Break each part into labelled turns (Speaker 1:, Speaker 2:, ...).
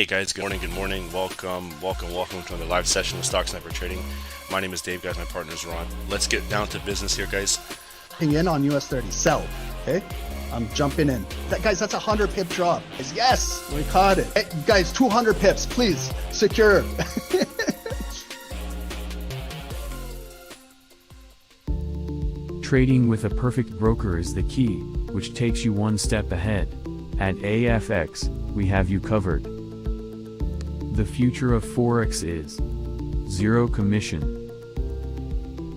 Speaker 1: Hey guys, good morning. Welcome to another live session of Stock Sniper Trading. My name is Dave, guys. My partner is Ron. Let's get down to business here, guys.
Speaker 2: In on US30, sell. Okay, I'm jumping in. Guys, that's a 100 pip drop. Yes, we caught it. Hey, guys, 200 pips, please. Secure.
Speaker 3: Trading with a perfect broker is the key, which takes you one step ahead. At AAAFx, we have you covered. The future of Forex is zero commission.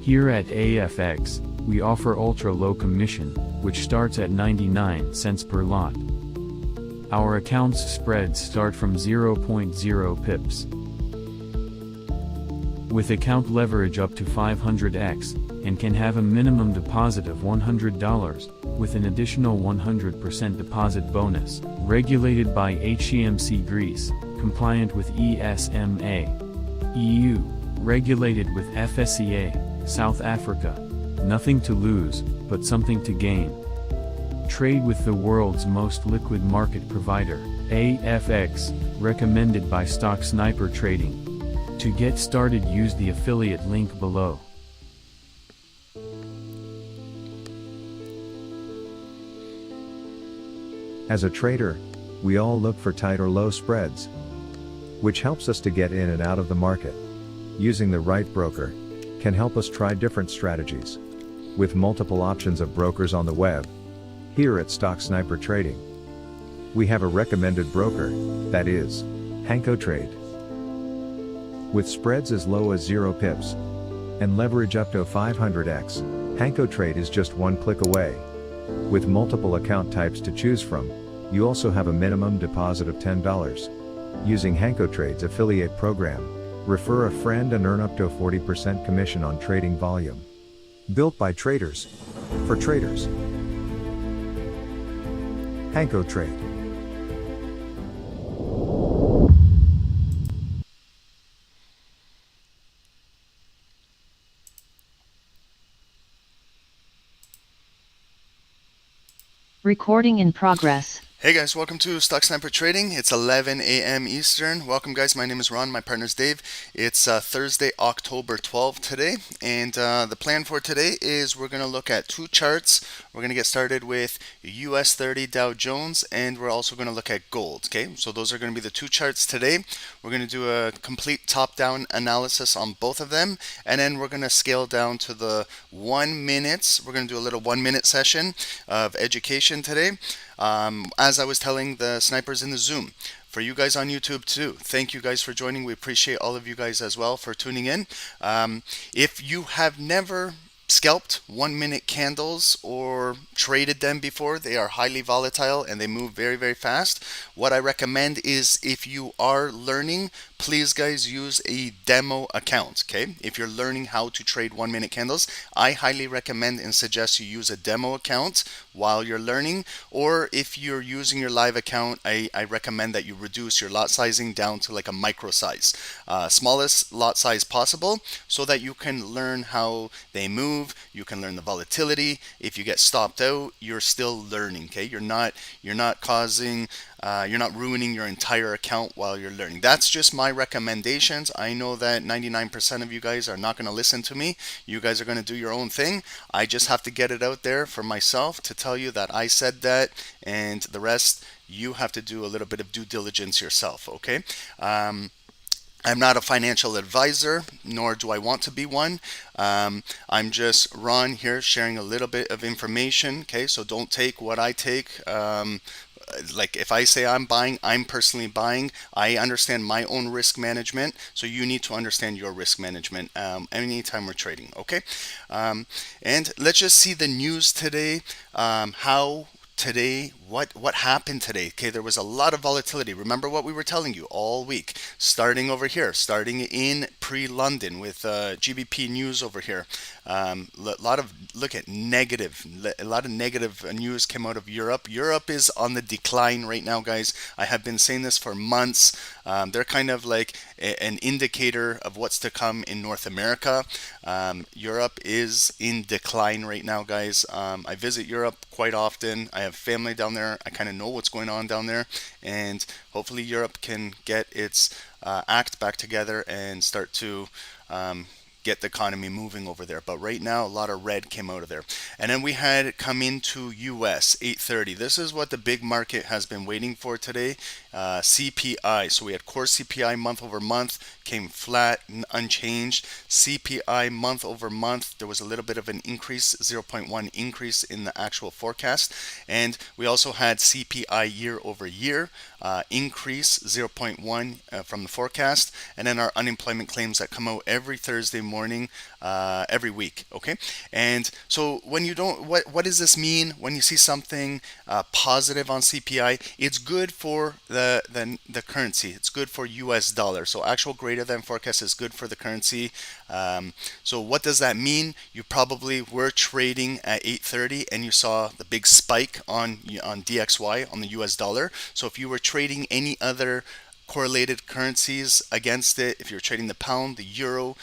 Speaker 3: Here at AAAFx, we offer ultra-low commission, which starts at 99 cents per lot. Our accounts spreads start from 0.0 pips. With account leverage up to 500x, and can have a minimum deposit of $100, with an additional 100% deposit bonus, regulated by HCMC Greece, compliant with ESMA, EU, regulated with FSCA, South Africa. Nothing to lose, but something to gain. Trade with the world's most liquid market provider, AFX, recommended by Stock Sniper Trading. To get started, use the affiliate link below.
Speaker 4: As a trader, we all look for tight or low spreads, which helps us to get in and out of the market. Using the right broker can help us try different strategies. With multiple options of brokers on the web, here at Stock Sniper Trading, we have a recommended broker, that is, HankoTrade. With spreads as low as 0 pips and leverage up to 500x, HankoTrade is just one click away. With multiple account types to choose from, you also have a minimum deposit of $10. Using HankoTrade's affiliate program, refer a friend and earn up to a 40% commission on trading volume. Built by traders, for traders. HankoTrade.
Speaker 5: Recording in progress.
Speaker 1: Hey guys, welcome to Stock Sniper Trading. It's 11 a.m. Eastern. Welcome guys, my name is Ron, my partner's Dave. It's Thursday, October 12th today, and the plan for today is we're going to look at two charts. We're going to get started with US30 Dow Jones, and we're also going to look at gold, okay? So those are going to be the two charts today. We're going to do a complete top-down analysis on both of them, and then we're going to scale down to the 1 minutes. We're going to do a little 1 minute session of education today. As I was telling the snipers in the Zoom, for you guys on YouTube too, thank you guys for joining. We appreciate all of you guys as well for tuning in. If you have never scalped 1 minute candles or traded them before, they are highly volatile and they move very, very fast. What I recommend is, if you are learning, please guys use a demo account, okay? If you're learning how to trade 1 minute candles, I highly recommend and suggest you use a demo account while you're learning. Or if you're using your live account, I recommend that you reduce your lot sizing down to like a micro size, smallest lot size possible, so that you can learn how they move. You can learn the volatility. If you get stopped out, you're still learning, okay? You're not causing you're not ruining your entire account while you're learning. That's just my recommendations. I know that 99% of you guys are not going to listen to me. You guys are going to do your own thing. I just have to get it out there for myself to tell you that I said that, and the rest, you have to do a little bit of due diligence yourself, okay? I'm not a financial advisor, nor do I want to be one. I'm just Ron here sharing a little bit of information, okay? So don't take what I take. Like if I say I'm buying, I'm personally buying. I understand my own risk management, so you need to understand your risk management anytime we're trading, okay? And let's just see the news today. What happened today? Okay, there was a lot of volatility. Remember what we were telling you all week, starting over here, starting in pre-London with GBP news over here. A lot of negative news came out of Europe. Europe is on the decline right now, guys. I have been saying this for months. They're kind of like an indicator of what's to come in North America. Europe is in decline right now, guys. I visit Europe quite often. I have family down there there. I kind of know what's going on down there, and hopefully Europe can get its act back together and start to get the economy moving over there. But right now, a lot of red came out of there. And then we had it come into US 830. This is what the big market has been waiting for today. CPI. So we had core CPI month over month, came flat, unchanged. CPI month over month, there was a little bit of an increase, 0.1 increase in the actual forecast. And we also had CPI year over year, increase 0.1 from the forecast. And then our unemployment claims that come out every Thursday morning, every week. Okay, and so when you don't, what does this mean when you see something positive on CPI? It's good for the currency. It's good for US dollar. So actual greater than forecast is good for the currency. So what does that mean? You probably were trading at 830 and you saw the big spike on DXY on the US dollar. So if you were trading any other correlated currencies against it, if you're trading the pound, the euro,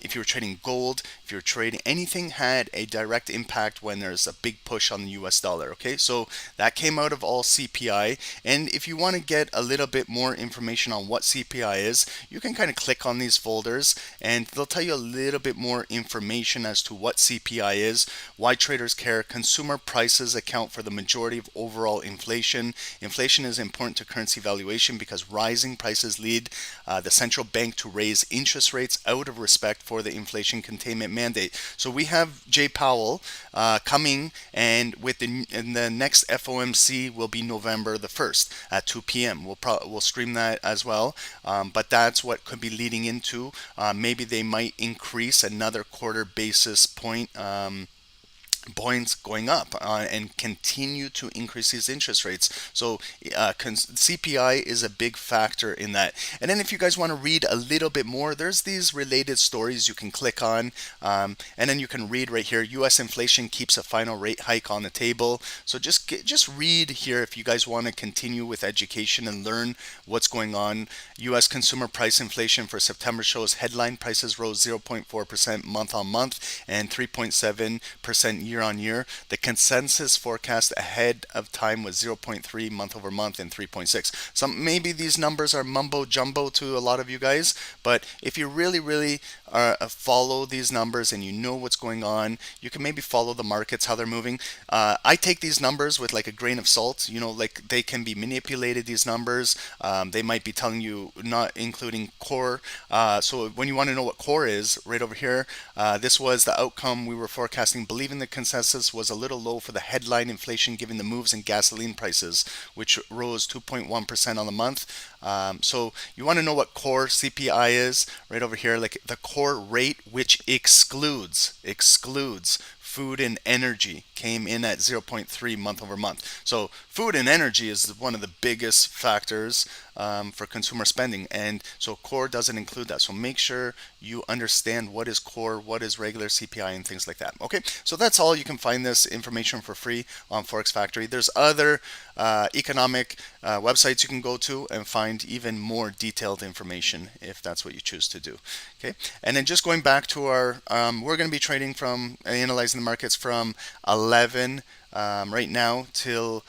Speaker 1: if you were trading gold, if you're trading anything, had a direct impact when there's a big push on the US dollar. Okay, so that came out of all CPI. And if you want to get a little bit more information on what CPI is, you can kind of click on these folders and they'll tell you a little bit more information as to what CPI is, why traders care. Consumer prices account for the majority of overall inflation. Inflation is important to currency valuation because rising prices lead the central bank to raise interest rates out of respect for the inflation containment mandate. So we have Jay Powell coming, and the next FOMC will be November the 1st at 2 p.m. We'll stream that as well, but that's what could be leading into maybe they might increase another quarter basis point points going up and continue to increase these interest rates. So CPI is a big factor in that. And then if you guys want to read a little bit more, there's these related stories you can click on, and then you can read right here. U.S. inflation keeps a final rate hike on the table. So just read here if you guys want to continue with education and learn what's going on. U.S. consumer price inflation for September shows headline prices rose 0.4% month on month and 3.7% year on year. The consensus forecast ahead of time was 0.3 month over month and 3.6. Maybe these numbers are mumbo jumbo to a lot of you guys, but if you really follow these numbers and you know what's going on, you can maybe follow the markets, how they're moving. I take these numbers with like a grain of salt. You know, like they can be manipulated, these numbers. They might be telling you not including core. So when you want to know what core is, right over here, this was the outcome we were forecasting, believing the consensus was a little low for the headline inflation given the moves in gasoline prices, which rose 2.1% on the month. So you want to know what core CPI is, right over here, like the core rate, which excludes food and energy, came in at 0.3 month over month. So food and energy is one of the biggest factors for consumer spending, and so core doesn't include that. So make sure you understand what is core, what is regular CPI, and things like that. Okay, so that's all. You can find this information for free on Forex Factory. There's other economic websites you can go to and find even more detailed information if that's what you choose to do. Okay, and then just going back to our, we're going to be trading from analyzing the markets from 11 right now till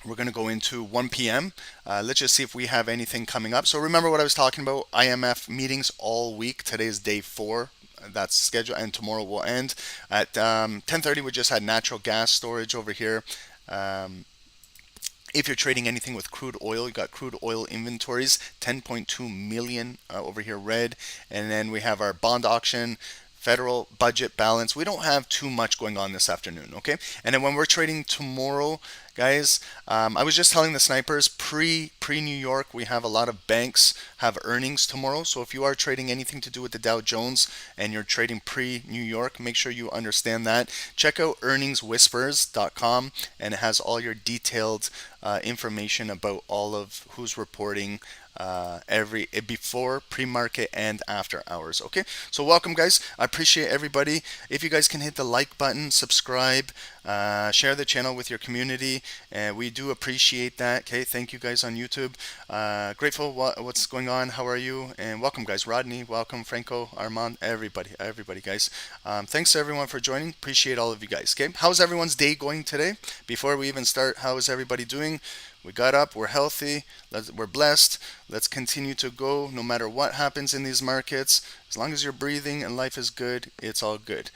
Speaker 1: we're going to go into 1 p.m. Let's just see if we have anything coming up. So remember what I was talking about, IMF meetings all week. Today is day 4. That's scheduled, and tomorrow will end. At 10:30, we just had natural gas storage over here. If you're trading anything with crude oil, you got crude oil inventories, 10.2 million over here red. And then we have our bond auction, federal budget balance. We don't have too much going on this afternoon, okay? And then when we're trading tomorrow, guys, I was just telling the snipers, pre-New York, we have a lot of banks have earnings tomorrow. So if you are trading anything to do with the Dow Jones and you're trading pre-New York, make sure you understand that. Check out earningswhispers.com, and it has all your detailed information about all of who's reporting before, pre-market, and after hours. Okay, so welcome guys. I appreciate everybody. If you guys can hit the like button, subscribe, share the channel with your community, we do appreciate that. Okay, thank you guys on YouTube. Grateful. What's going on? How are you? And welcome guys. Rodney, welcome. Franco, Armand, everybody guys. Thanks to everyone for joining. Appreciate all of you guys. Okay, how's everyone's day going today? Before we even start, how is everybody doing? We got up, we're healthy, we're blessed. Let's continue to go no matter what happens in these markets. As long as you're breathing and life is good, it's all good.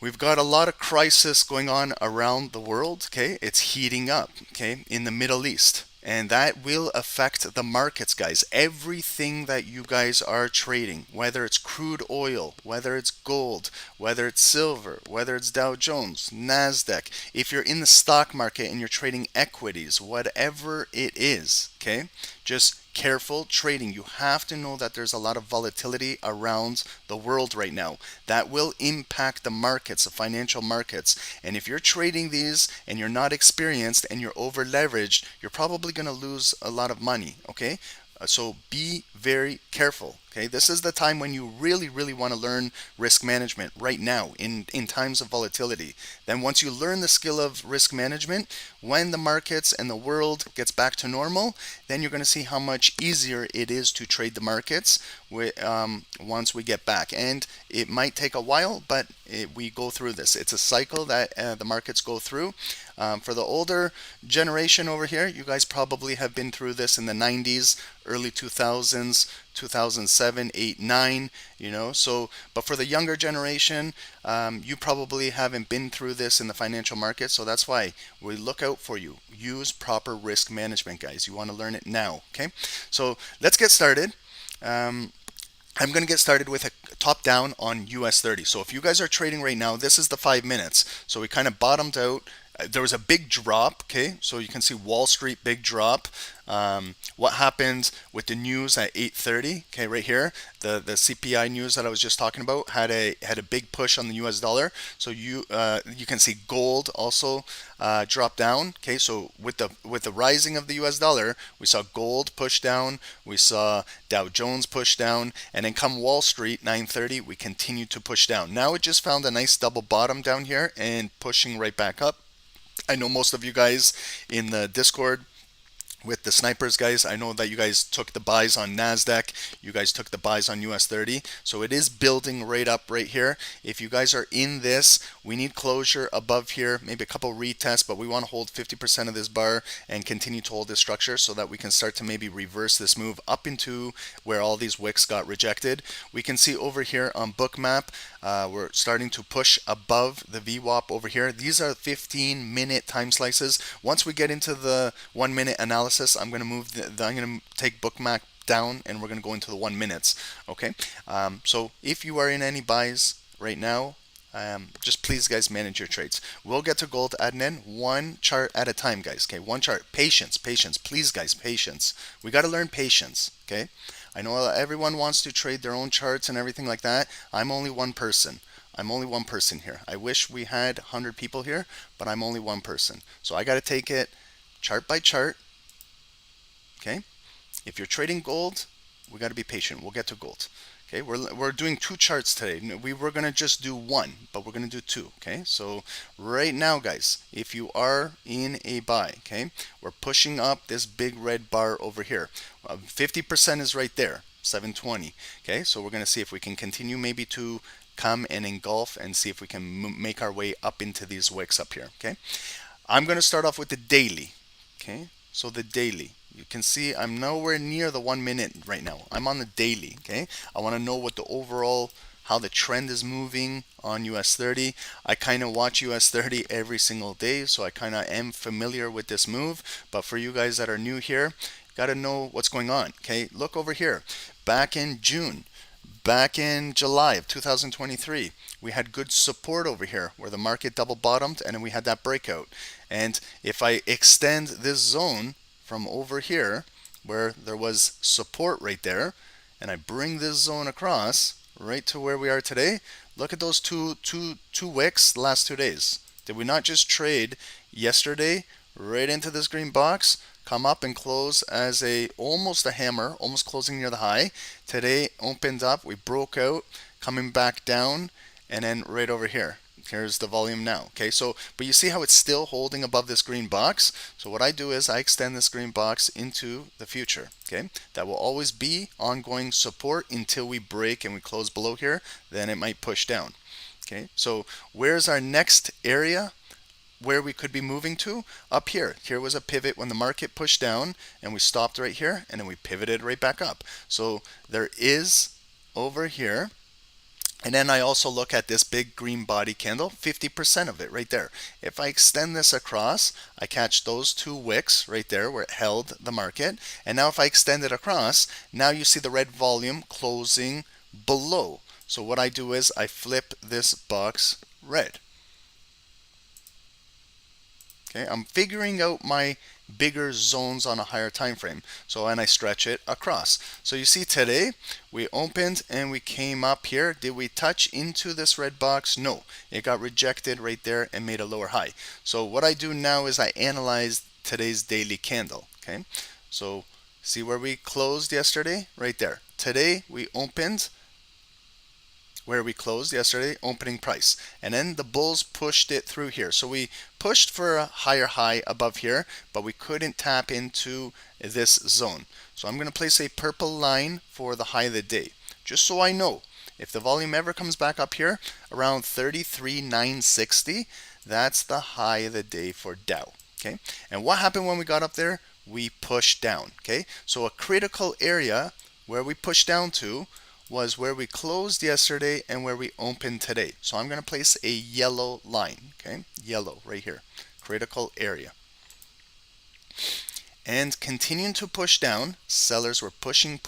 Speaker 1: We've got a lot of crisis going on around the world, okay? It's heating up, okay, in the Middle East. And that will affect the markets, guys. Everything that you guys are trading, whether it's crude oil, whether it's gold, whether it's silver, whether it's Dow Jones, NASDAQ, if you're in the stock market and you're trading equities, whatever it is, okay, just careful trading. You have to know that there's a lot of volatility around the world right now that will impact the markets, the financial markets. And if you're trading these and you're not experienced and you're over leveraged, you're probably going to lose a lot of money. Okay, so be very careful. Okay, this is the time when you really want to learn risk management right now in times of volatility. Then once you learn the skill of risk management, when the markets and the world gets back to normal, then you're going to see how much easier it is to trade the markets once we get back. And it might take a while, but we go through this. It's a cycle that the markets go through. For the older generation over here, you guys probably have been through this in the 90s, early 2000s, 2007, 8, 9, you know. So, but for the younger generation, you probably haven't been through this in the financial market. So that's why we look out for you. Use proper risk management, guys. You want to learn it now, okay? So let's get started. I'm going to get started with a top down on US30. So if you guys are trading right now, this is the 5 minutes. So we kind of bottomed out. There was a big drop, okay? So you can see Wall Street, big drop. What happened with the news at 8:30? Okay, right here, the CPI news that I was just talking about had a big push on the US dollar. So you can see gold also drop down. Okay, so with the rising of the US dollar, we saw gold push down, we saw Dow Jones push down, and then come Wall Street 9:30, we continued to push down. Now it just found a nice double bottom down here and pushing right back up. I know most of you guys in the Discord with the snipers, guys, I know that you guys took the buys on NASDAQ, you guys took the buys on US30, so it is building right up right here. If you guys are in this, we need closure above here, maybe a couple retests, but we want to hold 50% of this bar and continue to hold this structure so that we can start to maybe reverse this move up into where all these wicks got rejected. We can see over here on Bookmap, we're starting to push above the VWAP over here. These are 15-minute time slices. Once we get into the 1 minute analysis, I'm going to take Bookmap down and we're going to go into the 1 minutes. Okay, so if you are in any buys right now, just please guys manage your trades. We'll get to gold at an end, one chart at a time, guys. Okay, one chart. Patience, please guys, patience. We got to learn patience. Okay, I know everyone wants to trade their own charts and everything like that. I'm only one person. I'm only one person here. I wish we had 100 people here, but I'm only one person. So I got to take it chart by chart. Okay, if you're trading gold, we got to be patient. We'll get to gold. Okay, we're doing two charts today. We were gonna just do one, but we're gonna do two. Okay, so right now, guys, if you are in a buy, okay, we're pushing up this big red bar over here. 50% is right there, 720. Okay, so we're gonna see if we can continue maybe to come and engulf and see if we can make our way up into these wicks up here. Okay, I'm gonna start off with the daily. Okay, so the daily. You can see I'm nowhere near the 1 minute right now. I'm on the daily, okay? I want to know what the overall, how the trend is moving on US30. I kind of watch US30 every single day, so I kind of am familiar with this move. But for you guys that are new here, got to know what's going on, okay? Look over here. Back in June, back in July of 2023, we had good support over here where the market double bottomed and then we had that breakout. And if I extend this zone from over here where there was support right there and I bring this zone across right to where we are today, look at those two wicks the last 2 days. Did we not just trade yesterday right into this green box? come up and close as almost a hammer, almost closing near the high. Today opened up, we broke out, coming back down, and then right over here. Here's the volume now. Okay, so but you see how it's still holding above this green box. So what I do is I extend this green box into the future. Okay, that will always be ongoing support until we break and we close below here. Then it might push down. Okay, so where's our next area where we could be moving to? Up here. Here was a pivot when the market pushed down and we stopped right here and then we pivoted right back up. So there is over here. And then I also look at this big green body candle, 50% of it right there. If I extend this across, I catch those two wicks right there where it held the market. And now if I extend it across, now you see the red volume closing below. So what I do is I flip this box red. Okay, I'm figuring out my bigger zones on a higher time frame. So and I stretch it across. So you see today we opened and we came up here. Did we touch into this red box? No. It got rejected right there and made a lower high. So what I do now is I analyze today's daily candle. Okay, so see where we closed yesterday? Right there. Today we opened where we closed yesterday, opening price. And then the bulls pushed it through here. So we pushed for a higher high above here, but we couldn't tap into this zone. So I'm going to place a purple line for the high of the day, just so I know if the volume ever comes back up here around 33,960, that's the high of the day for Dow. Okay, and what happened when we got up there? We pushed down. Okay, so a critical area where we pushed down to was where we closed yesterday and where we opened today. So I'm going to place a yellow line, okay? Yellow right here, critical area. And continuing to push down, sellers were pushing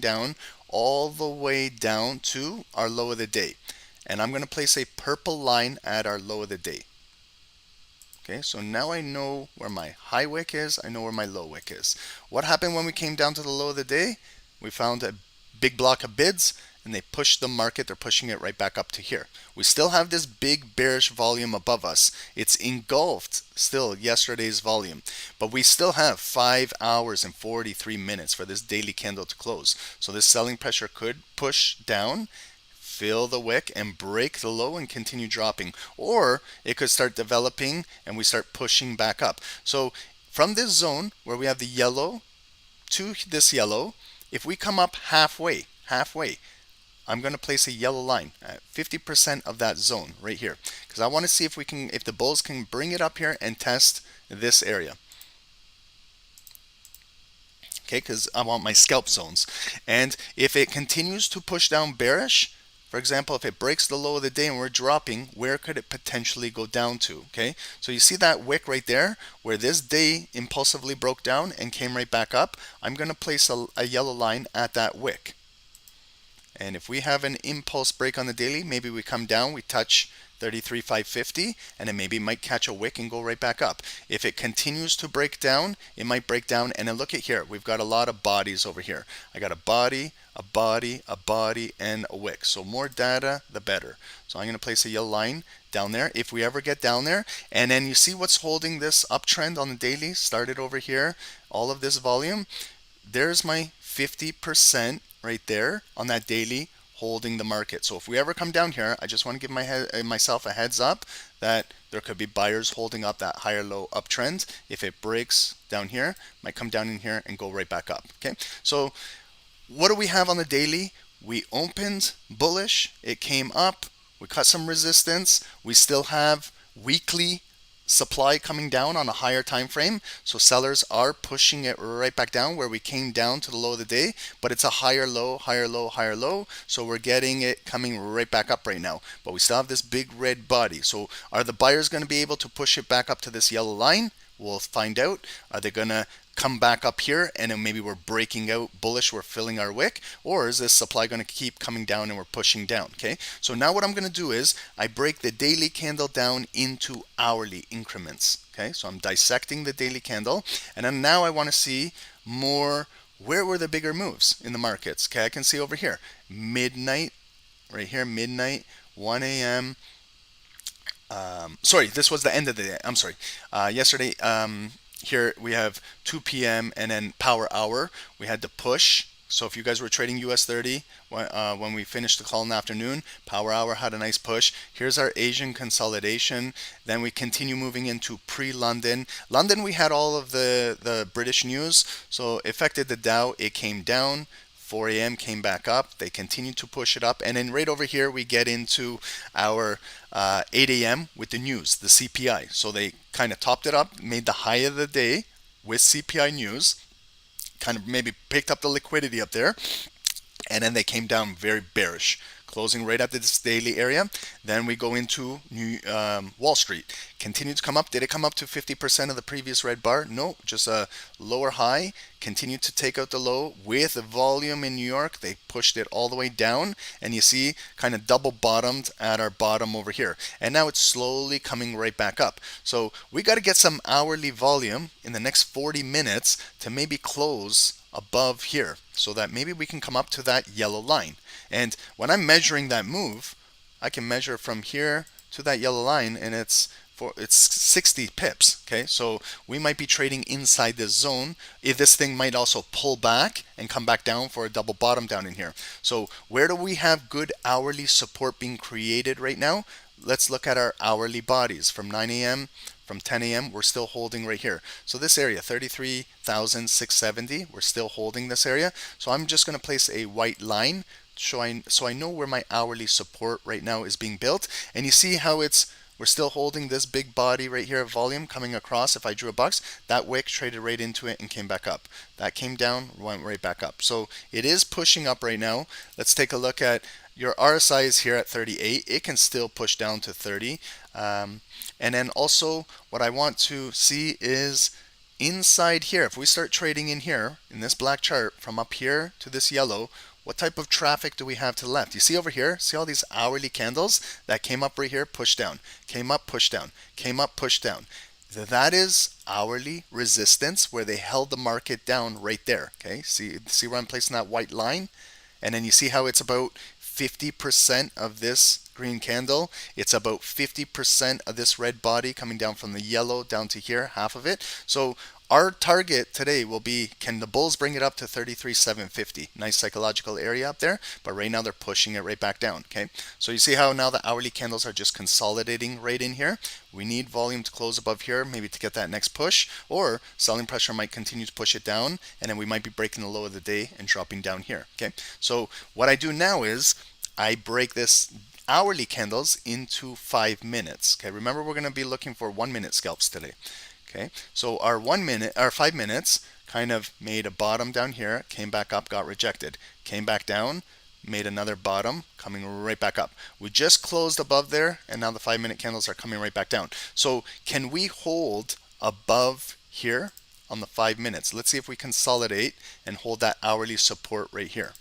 Speaker 1: down all the way down to our low of the day. And I'm going to place a purple line at our low of the day. Okay, so now I know where my high wick is, I know where my low wick is. What happened when we came down to the low of the day? We found a big block of bids and they pushed the market. They're pushing it right back up to here. We still have this big bearish volume above us. It's engulfed still yesterday's volume, but we still have 5 hours and 43 minutes for this daily candle to close. So this selling pressure could push down, fill the wick and break the low and continue dropping, or it could start developing and we start pushing back up. So from this zone where we have the yellow to this yellow, if we come up halfway, I'm going to place a yellow line at 50% of that zone right here, because I want to see if the bulls can bring it up here and test this area. Okay, because I want my scalp zones. And if it continues to push down bearish, for example, if it breaks the low of the day and we're dropping, where could it potentially go down to? Okay, so you see that wick right there where this day impulsively broke down and came right back up. I'm going to place a yellow line at that wick. And if we have an impulse break on the daily, maybe we come down, we touch 33,550, and then maybe it might catch a wick and go right back up. If it continues to break down, it might break down. And then look at here, we've got a lot of bodies over here. I got a body, a body, a body, and a wick. So more data, the better. So I'm going to place a yellow line down there if we ever get down there. And then you see what's holding this uptrend on the daily, started over here, all of this volume. There's my 50% right there on that daily holding the market. So if we ever come down here, I just want to give myself a heads up that there could be buyers holding up that higher low uptrend. If it breaks down here, might come down in here and go right back up. Okay, so what do we have on the daily? We opened bullish, it came up, we cut some resistance, we still have weekly supply coming down on a higher time frame, so sellers are pushing it right back down where we came down to the low of the day, but it's a higher low, higher low, higher low, so we're getting it coming right back up right now, but we still have this big red body. So are the buyers going to be able to push it back up to this yellow line? We'll find out. Are they going to come back up here and then maybe we're breaking out bullish, we're filling our wick, or is this supply going to keep coming down and we're pushing down? Okay, so now what I'm going to do is I break the daily candle down into hourly increments. Okay, so I'm dissecting the daily candle, and then now I want to see more, where were the bigger moves in the markets? Okay, I can see over here midnight, right here, midnight, 1 a.m. Sorry, this was the end of the day. I'm sorry. Yesterday, here we have 2 p.m. and then power hour. We had the push. So if you guys were trading US30 when we finished the call in the afternoon, power hour had a nice push. Here's our Asian consolidation. Then we continue moving into pre-London. London, we had all of the British news. So affected the Dow. It came down. 4 a.m. came back up. They continued to push it up. And then right over here, we get into our 8 a.m. with the news, the CPI. So they kind of topped it up, made the high of the day with CPI news, kind of maybe picked up the liquidity up there. And then they came down very bearish, closing right at this daily area. Then we go into Wall Street. Continued to come up. Did it come up to 50% of the previous red bar? No, just a lower high. Continued to take out the low with the volume in New York. They pushed it all the way down, and you see kind of double bottomed at our bottom over here. And now it's slowly coming right back up. So we got to get some hourly volume in the next 40 minutes to maybe close above here, so that maybe we can come up to that yellow line. And when I'm measuring that move, I can measure from here to that yellow line, and it's 60 pips. Okay, so we might be trading inside this zone. If this thing might also pull back and come back down for a double bottom down in here. So where do we have good hourly support being created right now? Let's look at our hourly bodies from 9 a.m. From 10 a.m. we're still holding right here. So this area, 33,670, we're still holding this area. So I'm just going to place a white line so I know where my hourly support right now is being built. And you see how we're still holding this big body right here of volume coming across. If I drew a box, that wick traded right into it and came back up. That came down, went right back up. So it is pushing up right now. Let's take a look at your RSI is here at 38. It can still push down to 30. And then also what I want to see is inside here, if we start trading in here, in this black chart, from up here to this yellow, what type of traffic do we have to the left? You see over here, see all these hourly candles that came up right here, pushed down, came up, pushed down, came up, pushed down. That is hourly resistance where they held the market down right there. Okay, see where I'm placing that white line? And then you see how it's about 50% of this green candle. It's about 50% of this red body coming down from the yellow down to here, half of it. So our target today will be, can the bulls bring it up to 33,750? Nice psychological area up there, but right now they're pushing it right back down. Okay, so you see how now the hourly candles are just consolidating right in here. We need volume to close above here, maybe to get that next push, or selling pressure might continue to push it down, and then we might be breaking the low of the day and dropping down here. Okay, so what I do now is I break this hourly candles into 5 minutes. Okay, remember we're going to be looking for 1 minute scalps today. Okay, so our 5 minutes kind of made a bottom down here, came back up, got rejected, came back down, made another bottom, coming right back up. We just closed above there, and now the 5 minute candles are coming right back down. So can we hold above here on the 5 minutes? Let's see if we consolidate and hold that hourly support right here.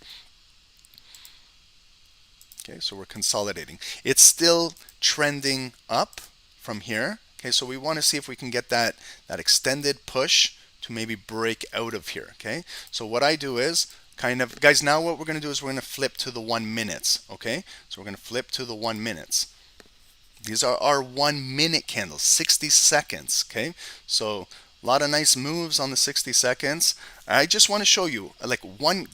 Speaker 1: Okay, so we're consolidating. It's still trending up from here. Okay, so we want to see if we can get that extended push to maybe break out of here. Okay, so what I do is guys, now what we're going to do is we're going to flip to the 1 minutes. Okay, so we're going to flip to the 1 minutes. These are our 1 minute candles, 60 seconds. Okay, so a lot of nice moves on the 60 seconds. I just want to show you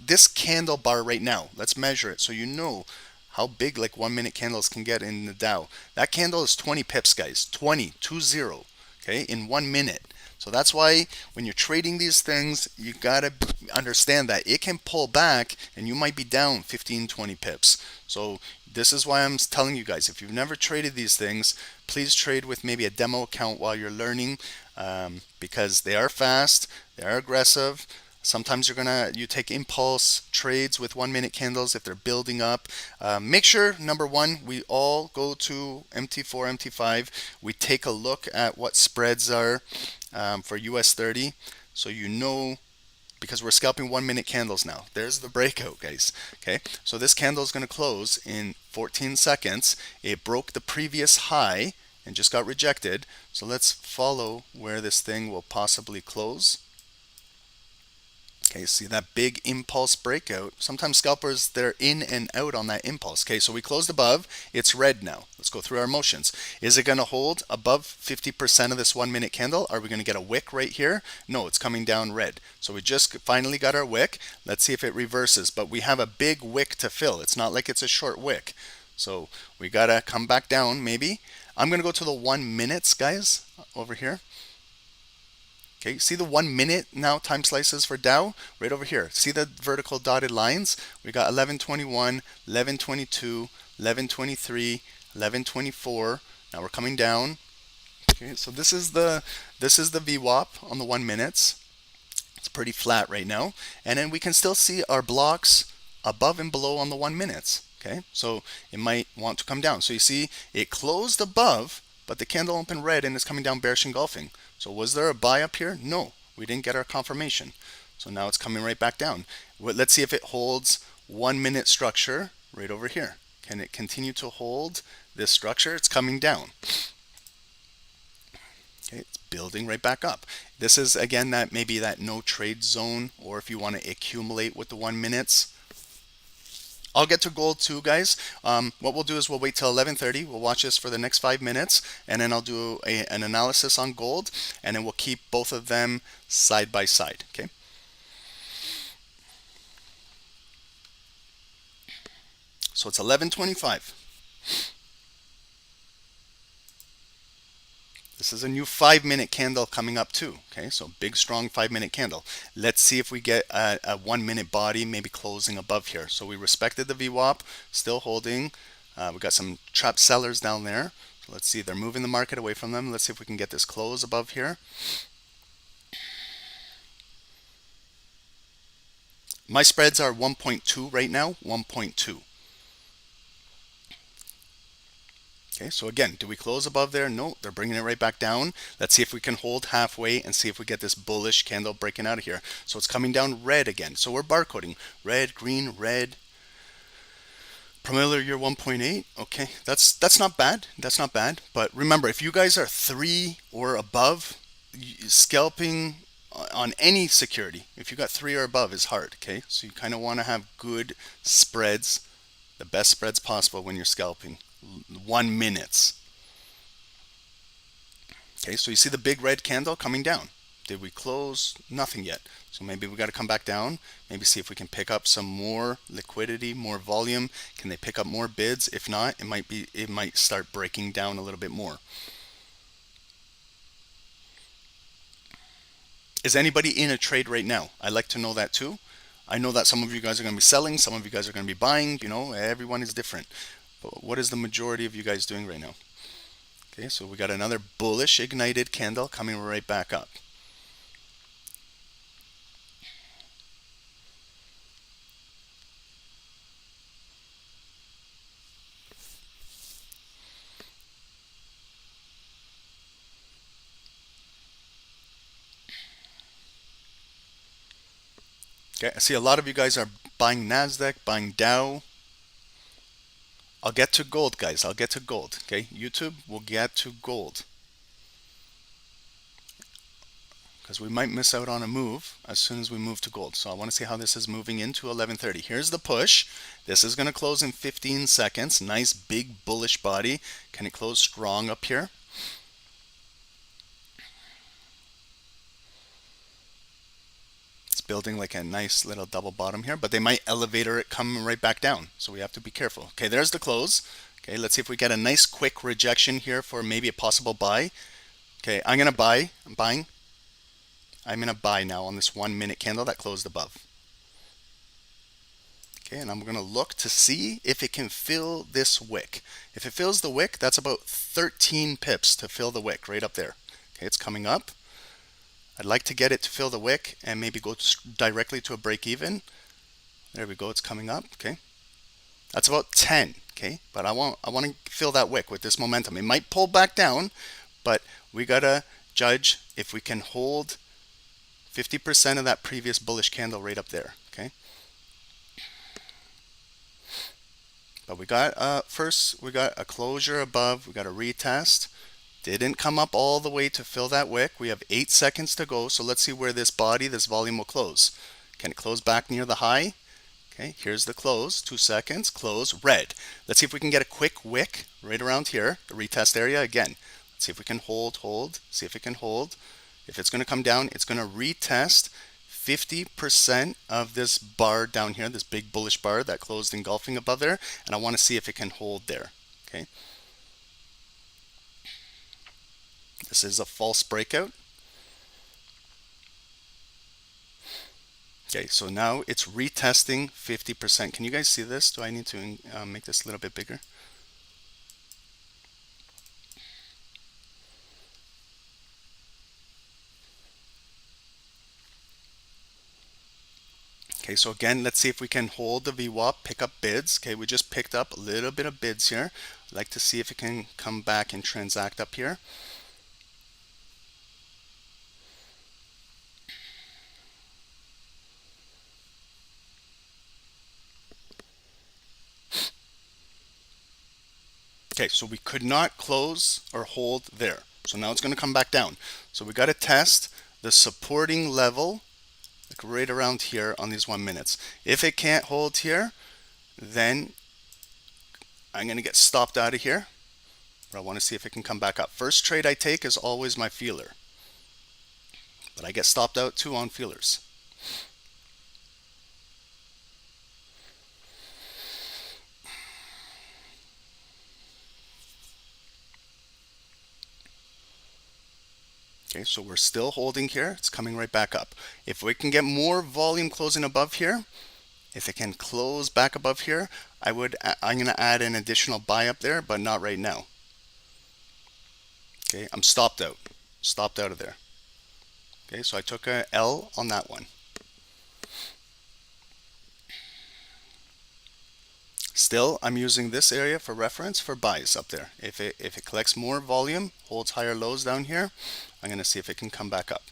Speaker 1: this candle bar right now. Let's measure it so you know how big 1 minute candles can get in the Dow. That candle is 20 pips, guys. 20, okay, in 1 minute. So that's why when you're trading these things, you gotta understand that it can pull back and you might be down 15, 20 pips. So this is why I'm telling you guys, if you've never traded these things, please trade with maybe a demo account while you're learning, because they are fast, they are aggressive. Sometimes you take impulse trades with 1 minute candles if they're building up. Make sure, number one, we all go to MT4, MT5. We take a look at what spreads are for US30. So you know, because we're scalping 1 minute candles now. There's the breakout, guys. Okay, so this candle is going to close in 14 seconds. It broke the previous high and just got rejected. So let's follow where this thing will possibly close. Okay, see that big impulse breakout. Sometimes scalpers, they're in and out on that impulse. Okay, so we closed above. It's red now. Let's go through our motions. Is it going to hold above 50% of this 1 minute candle? Are we going to get a wick right here? No, it's coming down red. So we just finally got our wick. Let's see if it reverses. But we have a big wick to fill. It's not like it's a short wick. So we got to come back down maybe. I'm going to go to the 1 minutes, guys, over here. Okay, see the 1 minute now time slices for Dow right over here. See the vertical dotted lines? We got 1121, 1122, 1123, 1124. Now we're coming down. Okay, so this is the VWAP on the 1 minutes. It's pretty flat right now, and then we can still see our blocks above and below on the 1 minutes. Okay, so it might want to come down. So you see it closed above, but the candle opened red and it's coming down bearish engulfing. So was there a buy up here? No, we didn't get our confirmation. So now it's coming right back down. Let's see if it holds 1 minute structure right over here. Can it continue to hold this structure? It's coming down. Okay, it's building right back up. This is again that maybe that no trade zone, or if you want to accumulate with the 1 minutes. I'll get to gold too, guys. What we'll do is we'll wait till 11:30. We'll watch this for the next 5 minutes, and then I'll do an analysis on gold, and then we'll keep both of them side by side. Okay. So it's 11:25. This is a new 5 minute candle coming up too. Okay, so big strong 5 minute candle. Let's see if we get a 1 minute body maybe closing above here. So we respected the VWAP, still holding. We got some trapped sellers down there. So let's see, they're moving the market away from them. Let's see if we can get this close above here. My spreads are 1.2 right now, 1.2. Okay, so again, do we close above there? No, they're bringing it right back down. Let's see if we can hold halfway and see if we get this bullish candle breaking out of here. So it's coming down red again. So we're barcoding red, green, red. Preliminary year 1.8. Okay, that's not bad. That's not bad. But remember, if you guys are 3 or above, scalping on any security, if you got 3 or above, is hard. Okay, so you kind of want to have good spreads, the best spreads possible when you're scalping. 1 minutes. Okay, so you see the big red candle coming down. Did we close? Nothing yet. So maybe we got to come back down. Maybe see if we can pick up some more liquidity, more volume. Can they pick up more bids? If not, it might start breaking down a little bit more. Is anybody in a trade right now? I'd like to know that too. I know that some of you guys are going to be selling, some of you guys are going to be buying. You know, everyone is different. But what is the majority of you guys doing right now? Okay, so we got another bullish ignited candle coming right back up. Okay, I see a lot of you guys are buying NASDAQ, buying Dow. I'll get to gold, guys. I'll get to gold. Okay, YouTube, we'll get to gold. Because we might miss out on a move as soon as we move to gold. So I want to see how this is moving into 11:30. Here's the push. This is going to close in 15 seconds. Nice big bullish body. Can it close strong up here? Building like a nice little double bottom here, but they might elevator it come right back down, so we have to be careful. Okay, there's the close. Okay, let's see if we get a nice quick rejection here for maybe a possible buy. Okay, I'm gonna buy. I'm buying. I'm gonna buy now on this 1 minute candle that closed above. Okay, and I'm gonna look to see if it can fill this wick. If it fills the wick, that's about 13 pips to fill the wick right up there. Okay, it's coming up. I'd like to get it to fill the wick and maybe go directly to a break even. There we go, it's coming up. Okay, that's about 10. Okay, but I want to fill that wick with this momentum. It might pull back down, but we gotta judge if we can hold 50% of that previous bullish candle right up there. Okay, but we got first we got a closure above. We got a retest. Didn't come up all the way to fill that wick. We have 8 seconds to go, so let's see where this body, this volume will close. Can it close back near the high? Okay, here's the close, 2 seconds, close, red. Let's see if we can get a quick wick right around here, the retest area again. Let's see if we can hold, see if it can hold. If it's gonna come down, it's gonna retest 50% of this bar down here, this big bullish bar that closed engulfing above there, and I wanna see if it can hold there, okay? This is a false breakout. Okay, so now it's retesting 50%. Can you guys see this? Do I need to make this a little bit bigger? Okay, so again, let's see if we can hold the VWAP, pick up bids. Okay, we just picked up a little bit of bids here. I'd like to see if it can come back and transact up here. Okay, so we could not close or hold there. So now it's going to come back down. So we got to test the supporting level like right around here on these 1 minutes. If it can't hold here, then I'm going to get stopped out of here. But I want to see if it can come back up. First trade I take is always my feeler. But I get stopped out too on feelers. Okay, so we're still holding here. It's coming right back up. If we can get more volume closing above here, if it can close back above here, I'm going to add an additional buy up there, but not right now. Okay, I'm stopped out of there. Okay, so I took a L on that one. Still, I'm using this area for reference for buys up there. If it collects more volume, holds higher lows down here, I'm going to see if it can come back up.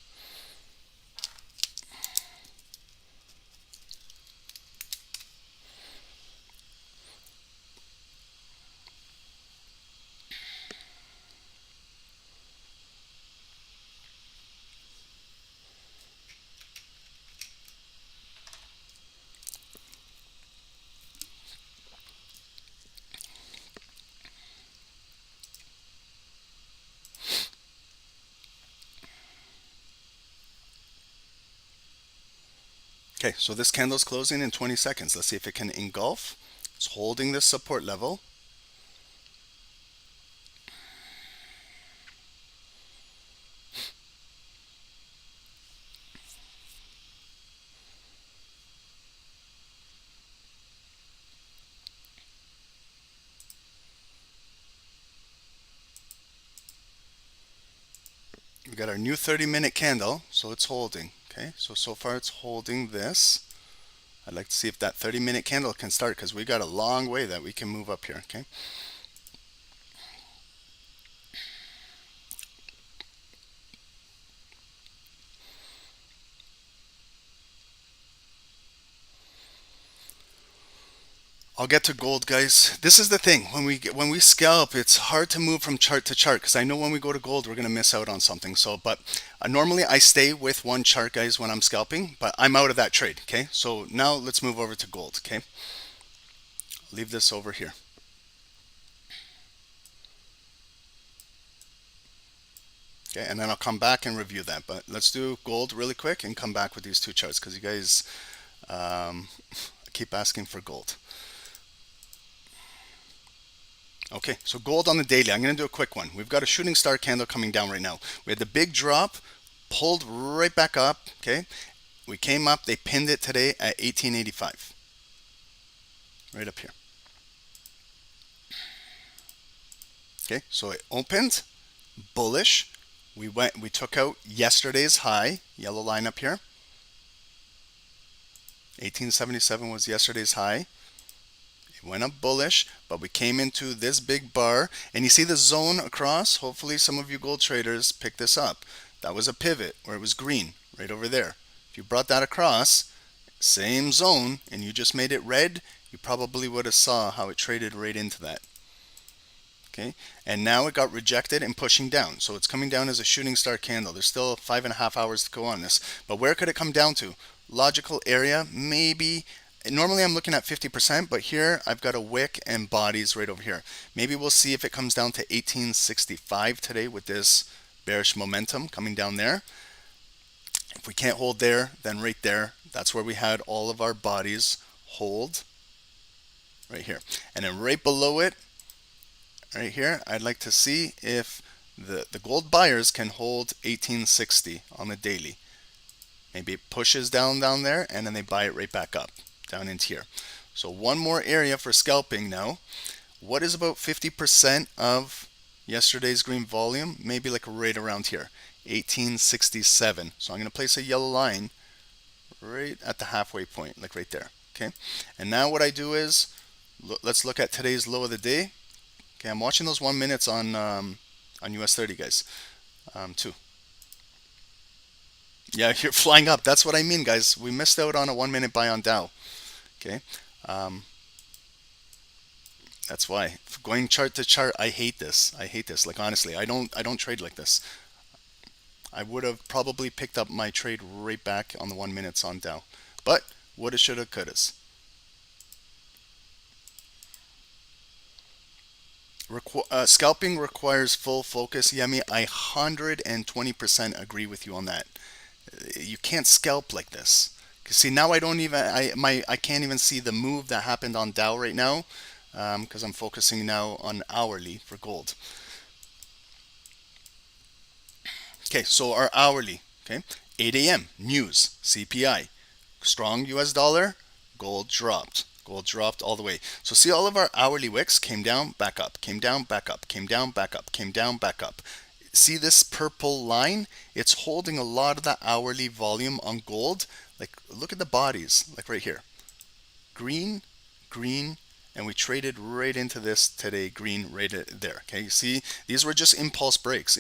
Speaker 1: Okay, so this candle's closing in 20 seconds. Let's see if it can engulf. It's holding this support level. We got our new 30-minute candle, so it's holding. Okay, so far it's holding this. I'd like to see if that 30-minute candle can start, because we got a long way that we can move up here. Okay. I'll get to gold, guys. This is the thing. When we scalp, it's hard to move from chart to chart, because I know when we go to gold, we're going to miss out on something. So, but normally I stay with one chart, guys, when I'm scalping, but I'm out of that trade. Okay. So now let's move over to gold. Okay. Leave this over here. Okay, and then I'll come back and review that. But let's do gold really quick and come back with these two charts, because you guys keep asking for gold. Okay, so gold on the daily. I'm going to do a quick one. We've got a shooting star candle coming down right now. We had the big drop, pulled right back up. Okay, we came up. They pinned it today at 1885. Right up here. Okay, so it opened bullish. We took out yesterday's high, yellow line up here. 1877 was yesterday's high. Went up bullish, but we came into this big bar, and you see the zone across. Hopefully some of you gold traders picked this up. That was a pivot where it was green right over there. If you brought that across, same zone, and you just made it red, you probably would have saw how it traded right into that. Okay, and now it got rejected and pushing down, so it's coming down as a shooting star candle. There's still 5.5 hours to go on this, but where could it come down to? logical area, maybe. Normally I'm looking at 50%, but here I've got a wick and bodies right over here. Maybe we'll see if it comes down to 1865 today with this bearish momentum coming down there. If we can't hold there, then right there, that's where we had all of our bodies hold, right here. And then right below it, right here, I'd like to see if the gold buyers can hold 1860 on the daily. Maybe it pushes down there, and then they buy it right back up, down into here. So one more area for scalping now. What is about 50% of yesterday's green volume? Maybe like right around here, 1867. So I'm going to place a yellow line right at the halfway point, like right there. Okay. And now what I do is, let's look at today's low of the day. Okay, I'm watching those 1 minutes on US30, guys, too. Yeah, you're flying up. That's what I mean, guys. We missed out on a 1 minute buy on Dow. Okay, that's why going chart to chart. I hate this. I hate this. Like honestly, I don't trade like this. I would have probably picked up my trade right back on the 1 minutes on Dow, but woulda, shoulda, couldas. Scalping requires full focus. Yemi, I 120% agree with you on that. You can't scalp like this. Cause see, now I don't even I can't even see the move that happened on Dow right now, because I'm focusing now on hourly for gold. Okay, so our hourly. Okay, 8 a.m. news, CPI, strong US dollar, gold dropped. Gold dropped all the way. So see, all of our hourly wicks came down, back up, came down, back up, came down, back up, came down, back up. See this purple line? It's holding a lot of the hourly volume on gold. Like, look at the bodies, like right here. Green, green, and we traded right into this today, green right there. Okay, you see, these were just impulse breaks,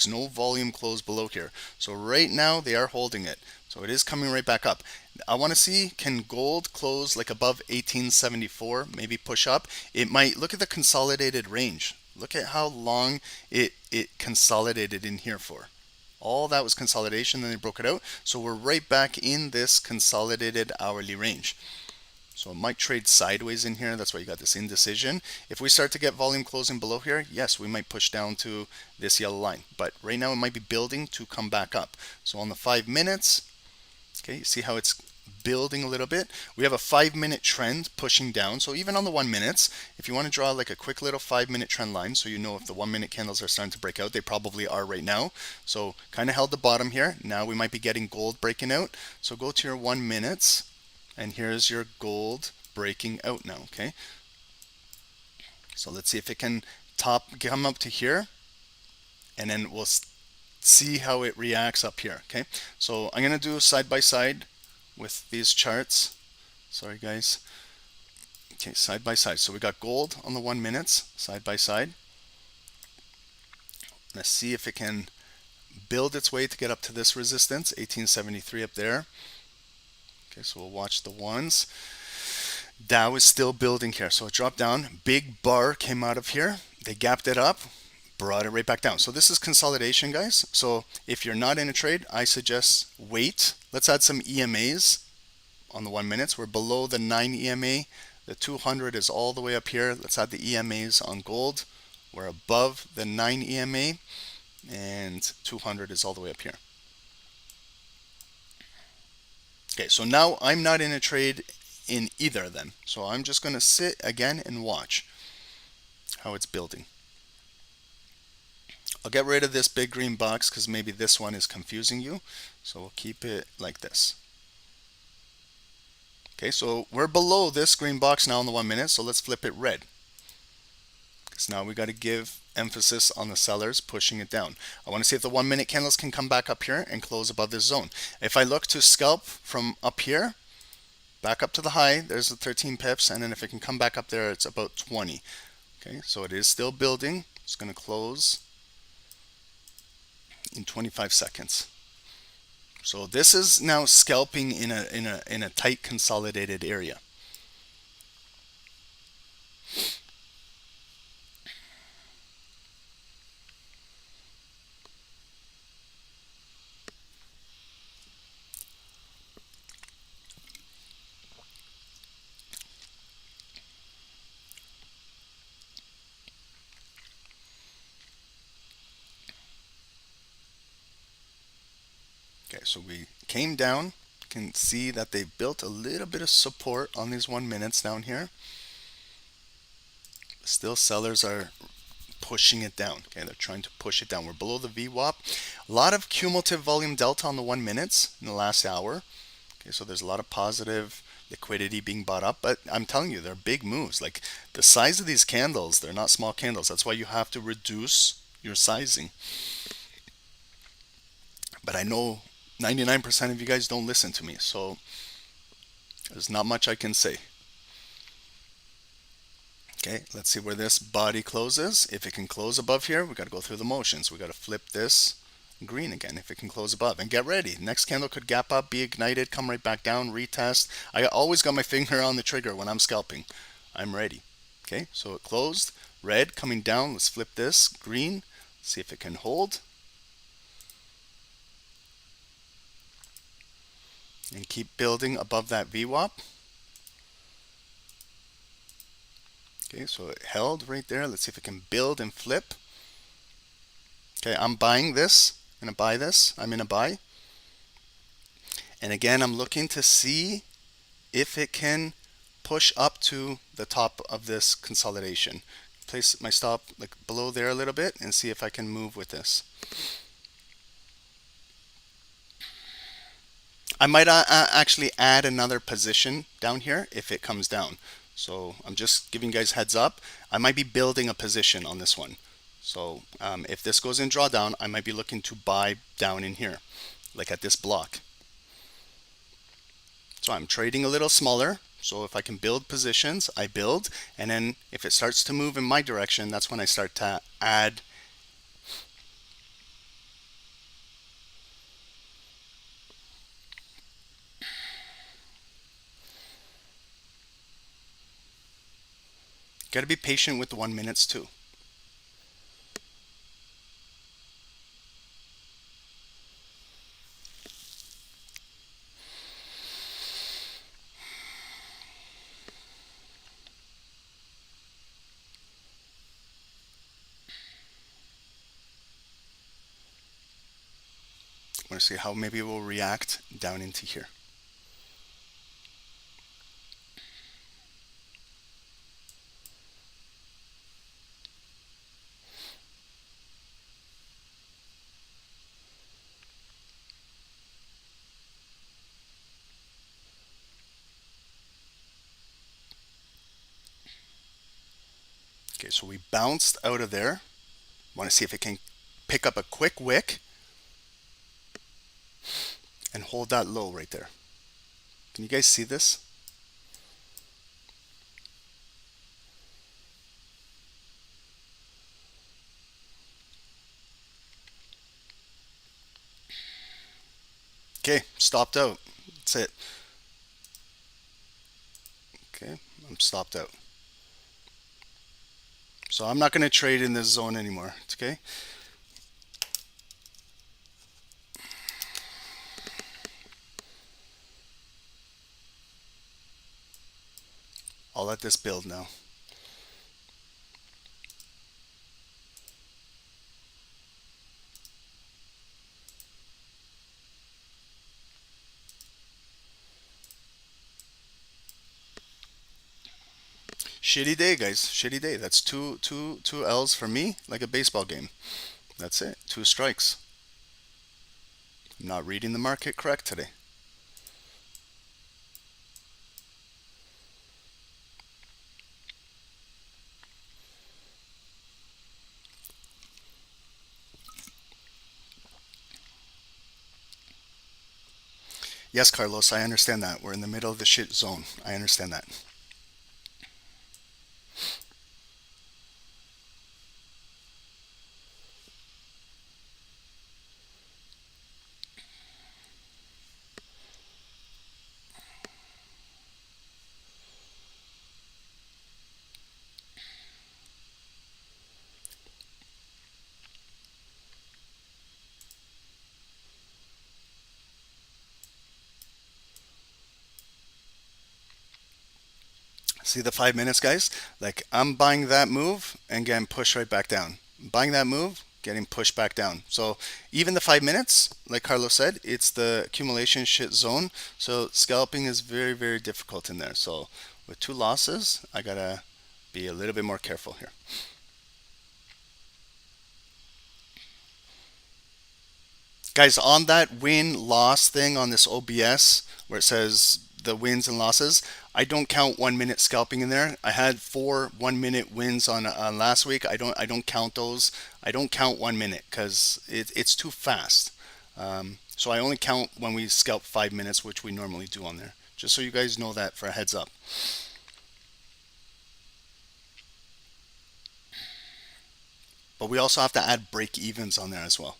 Speaker 1: no volume close below here. So right now they are holding it. So it is coming right back up. I want to see, can gold close like above 1874, maybe push up? It might. Look at the consolidated range. Look at how long it consolidated in here for. All that was consolidation, then they broke it out. So we're right back in this consolidated hourly range. So it might trade sideways in here. That's why you got this indecision. If we start to get volume closing below here, yes, we might push down to this yellow line. But right now it might be building to come back up. So on the 5 minutes, okay, you see how it's building a little bit. We have a 5-minute trend pushing down. So even on the 1 minutes, if you want to draw like a quick little 5-minute trend line, so you know if the 1 minute candles are starting to break out, they probably are right now. So kind of held the bottom here. Now we might be getting gold breaking out. So go to your 1 minutes, and here's your gold breaking out now. Okay. So let's see if it can come up to here, and then we'll see how it reacts up here. Okay. So I'm gonna do side by side with these charts. Sorry guys. Okay, side by side. So we got gold on the 1 minutes, side by side. Let's see if it can build its way to get up to this resistance, 1873 up there. Okay, so we'll watch the ones. Dow is still building here. So it dropped down. Big bar came out of here. They gapped it up, brought it right back down. So this is consolidation, guys. So if you're not in a trade, I suggest wait. Let's add some EMAs on the 1 minutes. We're below the 9 EMA. The 200 is all the way up here. Let's add the EMAs on gold. We're above the 9 EMA, and 200 is all the way up here. Okay, so now I'm not in a trade in either of them. So I'm just going to sit again and watch how it's building. I'll get rid of this big green box because maybe this one is confusing you. So we'll keep it like this. Okay, so we're below this green box now in the 1 minute. So let's flip it red. Because now we got to give emphasis on the sellers pushing it down. I want to see if the 1 minute candles can come back up here and close above this zone. If I look to scalp from up here, back up to the high, there's the 13 pips, and then if it can come back up there, it's about 20. Okay, so it is still building. It's going to close in 25 seconds. So this is now scalping in a tight consolidated area. Okay, so we came down. Can see that they built a little bit of support on these 1 minutes down here. Still, sellers are pushing it down. Okay, they're trying to push it down. We're below the VWAP. A lot of cumulative volume delta on the 1 minutes in the last hour. Okay, so there's a lot of positive liquidity being bought up, but I'm telling you, they're big moves. Like the size of these candles, they're not small candles. That's why you have to reduce your sizing. But I know 99% of you guys don't listen to me, so there's not much I can say. Okay, let's see where this body closes. If it can close above here, we got to go through the motions. We got to flip this green again if it can close above. And get ready. Next candle could gap up, be ignited, come right back down, retest. I always got my finger on the trigger when I'm scalping. I'm ready. Okay, so it closed. Red coming down. Let's flip this. Green. See if it can hold. And keep building above that VWAP. Okay, so it held right there. Let's see if it can build and flip. Okay, I'm buying this. I'm gonna buy this. I'm in a buy. And again, I'm looking to see if it can push up to the top of this consolidation. Place my stop like below there a little bit and see if I can move with this. I might actually add another position down here if it comes down. So I'm just giving you guys heads up. I might be building a position on this one. So if this goes in drawdown, I might be looking to buy down in here, like at this block. So I'm trading a little smaller. So if I can build positions, I build. And then if it starts to move in my direction, that's when I start to add. Got to be patient with the 1 minutes too. I want to see how maybe it will react down into here. Okay, so we bounced out of there. Want to see if it can pick up a quick wick and hold that low right there. Can you guys see this? Okay, stopped out. That's it. Okay, I'm stopped out. So I'm not going to trade in this zone anymore. Okay. I'll let this build now. Shitty day, guys. Shitty day. That's two L's for me, like a baseball game. That's it. 2 strikes. I'm not reading the market correct today. Yes, Carlos, I understand that. We're in the middle of the shit zone. I understand that. See the 5 minutes, guys? Like I'm buying that move and getting pushed right back down. Buying that move, getting pushed back down. So even the 5 minutes, like Carlos said, it's the accumulation shit zone. So scalping is very, very difficult in there. So with 2 losses, I gotta be a little bit more careful here. Guys, on that win-loss thing on this OBS where it says the wins and losses, I don't count 1 minute scalping in there. I had 4 1 minute wins on last week. I don't count those. I don't count 1 minute because it's too fast. So I only count when we scalp 5 minutes, which we normally do on there. Just so you guys know that for a heads up. But we also have to add break evens on there as well.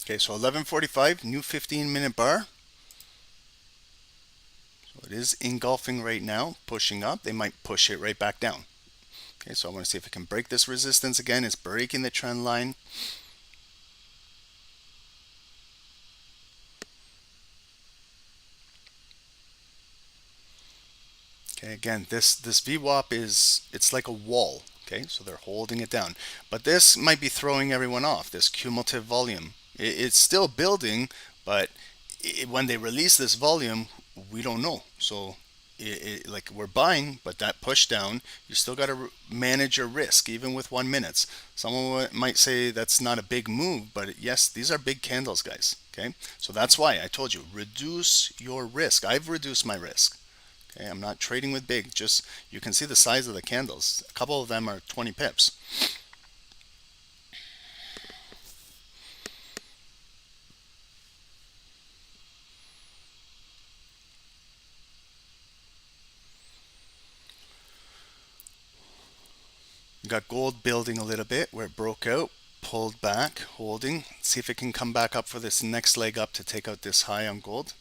Speaker 1: Okay, so 11:45, new 15-minute bar. So it is engulfing right now, pushing up. They might push it right back down. Okay, so I want to see if it can break this resistance again. It's breaking the trend line. Okay, again, this VWAP it's like a wall. Okay, so they're holding it down. But this might be throwing everyone off, this cumulative volume. It's still building, but when they release this volume, we don't know. So like we're buying, but that push down, you still got to manage your risk, even with 1 minutes. Someone might say that's not a big move, but yes, these are big candles, guys. Okay, so that's why I told you, reduce your risk. I've reduced my risk. Okay, I'm not trading with big, just you can see the size of the candles. A couple of them are 20 pips. We got gold building a little bit where it broke out, pulled back, holding. See if it can come back up for this next leg up to take out this high on gold.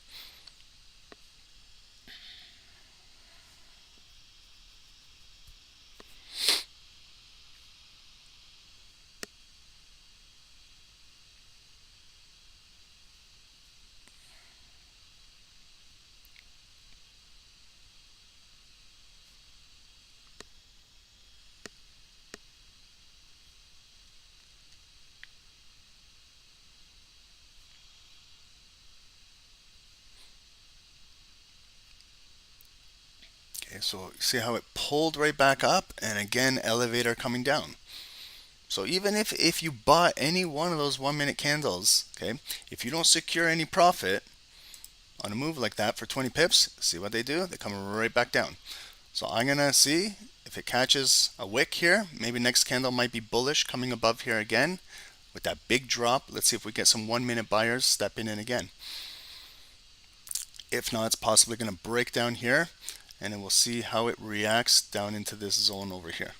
Speaker 1: Okay, so see how it pulled right back up, and again elevator coming down. So even if you bought any one of those 1 minute candles, okay, if you don't secure any profit on a move like that for 20 pips, see what they do? They come right back down. So I'm gonna see if it catches a wick here. Maybe next candle might be bullish, coming above here again with that big drop. Let's see if we get some 1 minute buyers stepping in again. If not, it's possibly going to break down here, and then we'll see how it reacts down into this zone over here.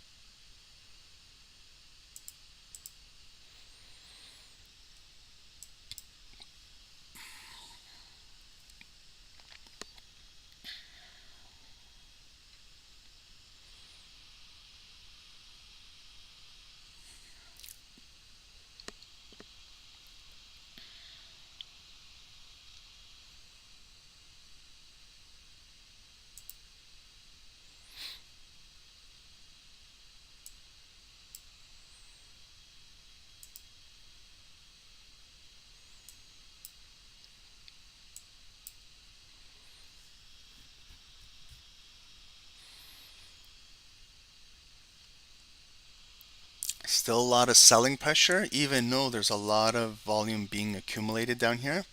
Speaker 1: Still a lot of selling pressure, even though there's a lot of volume being accumulated down here.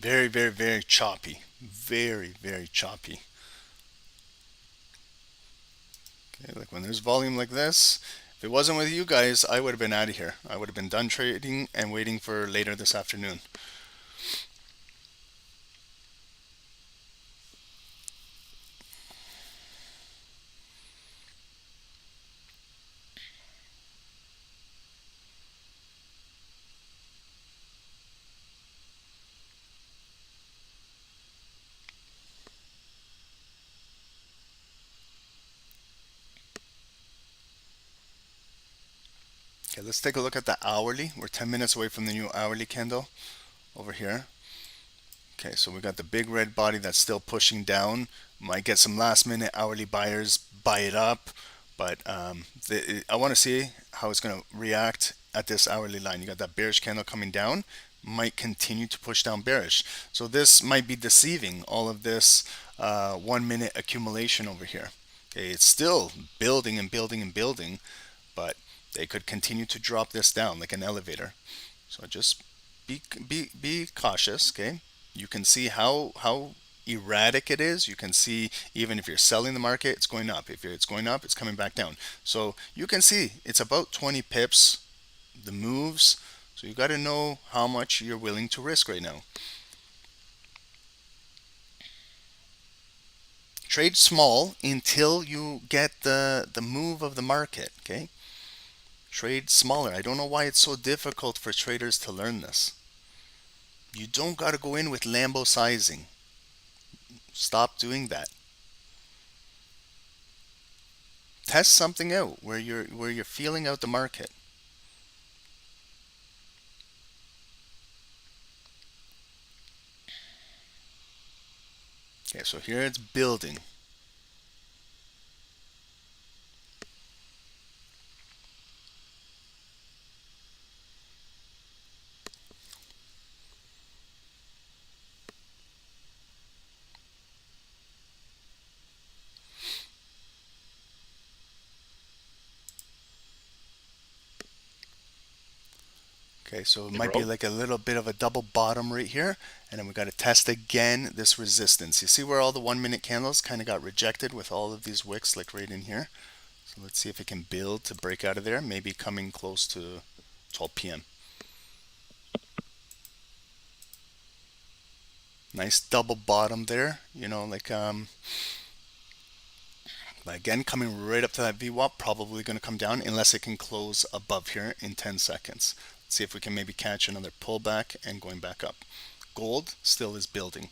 Speaker 1: Very, very, very choppy. Very, very choppy. Okay, like when there's volume like this, if it wasn't with you guys, I would have been out of here. I would have been done trading and waiting for later this afternoon. Okay, let's take a look at the hourly. We're 10 minutes away from the new hourly candle over here. Okay, so we got the big red body that's still pushing down. Might get some last minute hourly buyers buy it up, but I want to see how it's going to react at this hourly line. You got that bearish candle coming down, might continue to push down bearish. So this might be deceiving, all of this 1 minute accumulation over here. Okay, it's still building and building and building, but they could continue to drop this down like an elevator. So just be cautious, okay? You can see how erratic it is. You can see even if you're selling the market, it's going up. If it's going up, it's coming back down. So you can see it's about 20 pips, the moves. So you got to know how much you're willing to risk right now. Trade small until you get the move of the market, okay? Trade smaller. I don't know why it's so difficult for traders to learn this. You don't got to go in with Lambo sizing. Stop doing that. Test something out where you're feeling out the market. Okay, so here it's building. Okay, so it might be like a little bit of a double bottom right here, and then we got to test again this resistance. You see where all the 1 minute candles kind of got rejected with all of these wicks like right in here. So let's see if it can build to break out of there, maybe coming close to 12 p.m. Nice double bottom there, you know, like but again, coming right up to that VWAP, probably going to come down unless it can close above here in 10 seconds. Let's see if we can maybe catch another pullback and going back up. Gold still is building.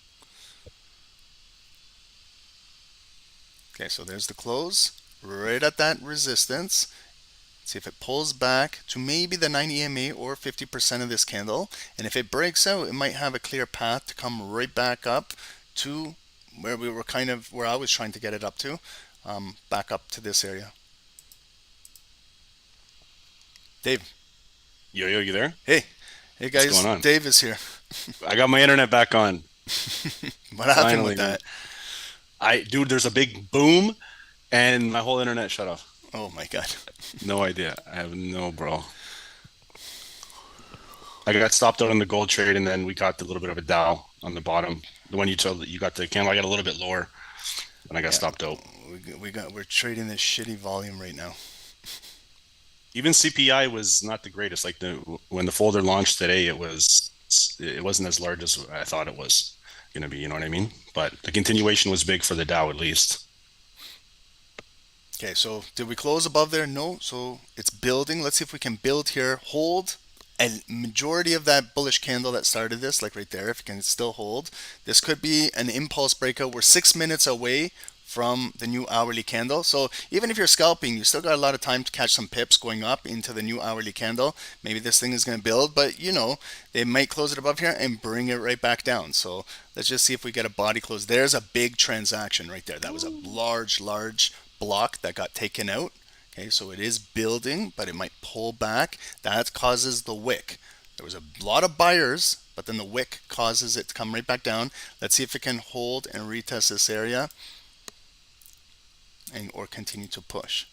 Speaker 1: Okay, so there's the close, right at that resistance. Let's see if it pulls back to maybe the 90 EMA or 50% of this candle. And if it breaks out, it might have a clear path to come right back up to where we were where I was trying to get it up to. Back up to this area. Dave.
Speaker 6: Yo, you there?
Speaker 1: Hey guys.
Speaker 6: What's going on?
Speaker 1: Dave is here.
Speaker 6: I got my internet back on.
Speaker 1: What happened
Speaker 6: Finally,
Speaker 1: with that?
Speaker 6: Dude, there's a big boom and my whole internet shut off.
Speaker 1: Oh my God.
Speaker 6: No idea. I have no, bro. I got stopped out on the gold trade and then we got a little bit of a Dow on the bottom. The one you told that you got the candle, I got a little bit lower and I got stopped out.
Speaker 1: We're trading this shitty volume right now.
Speaker 6: Even CPI was not the greatest. Like when the folder launched today, it wasn't as large as I thought it was going to be. You know what I mean? But the continuation was big for the Dow at least.
Speaker 1: Okay, so did we close above there? No. So it's building. Let's see if we can build here. Hold a majority of that bullish candle that started this, like right there. If it can still hold, this could be an impulse breakout. We're 6 minutes away from the new hourly candle. So even if you're scalping, you still got a lot of time to catch some pips going up into the new hourly candle. Maybe this thing is going to build, but you know, they might close it above here and bring it right back down. So let's just see if we get a body close. There's a big transaction right there. That was a large block that got taken out. Okay, so it is building, but it might pull back. That causes the wick. There was a lot of buyers, but then the wick causes it to come right back down. Let's see if it can hold and retest this area or continue to push.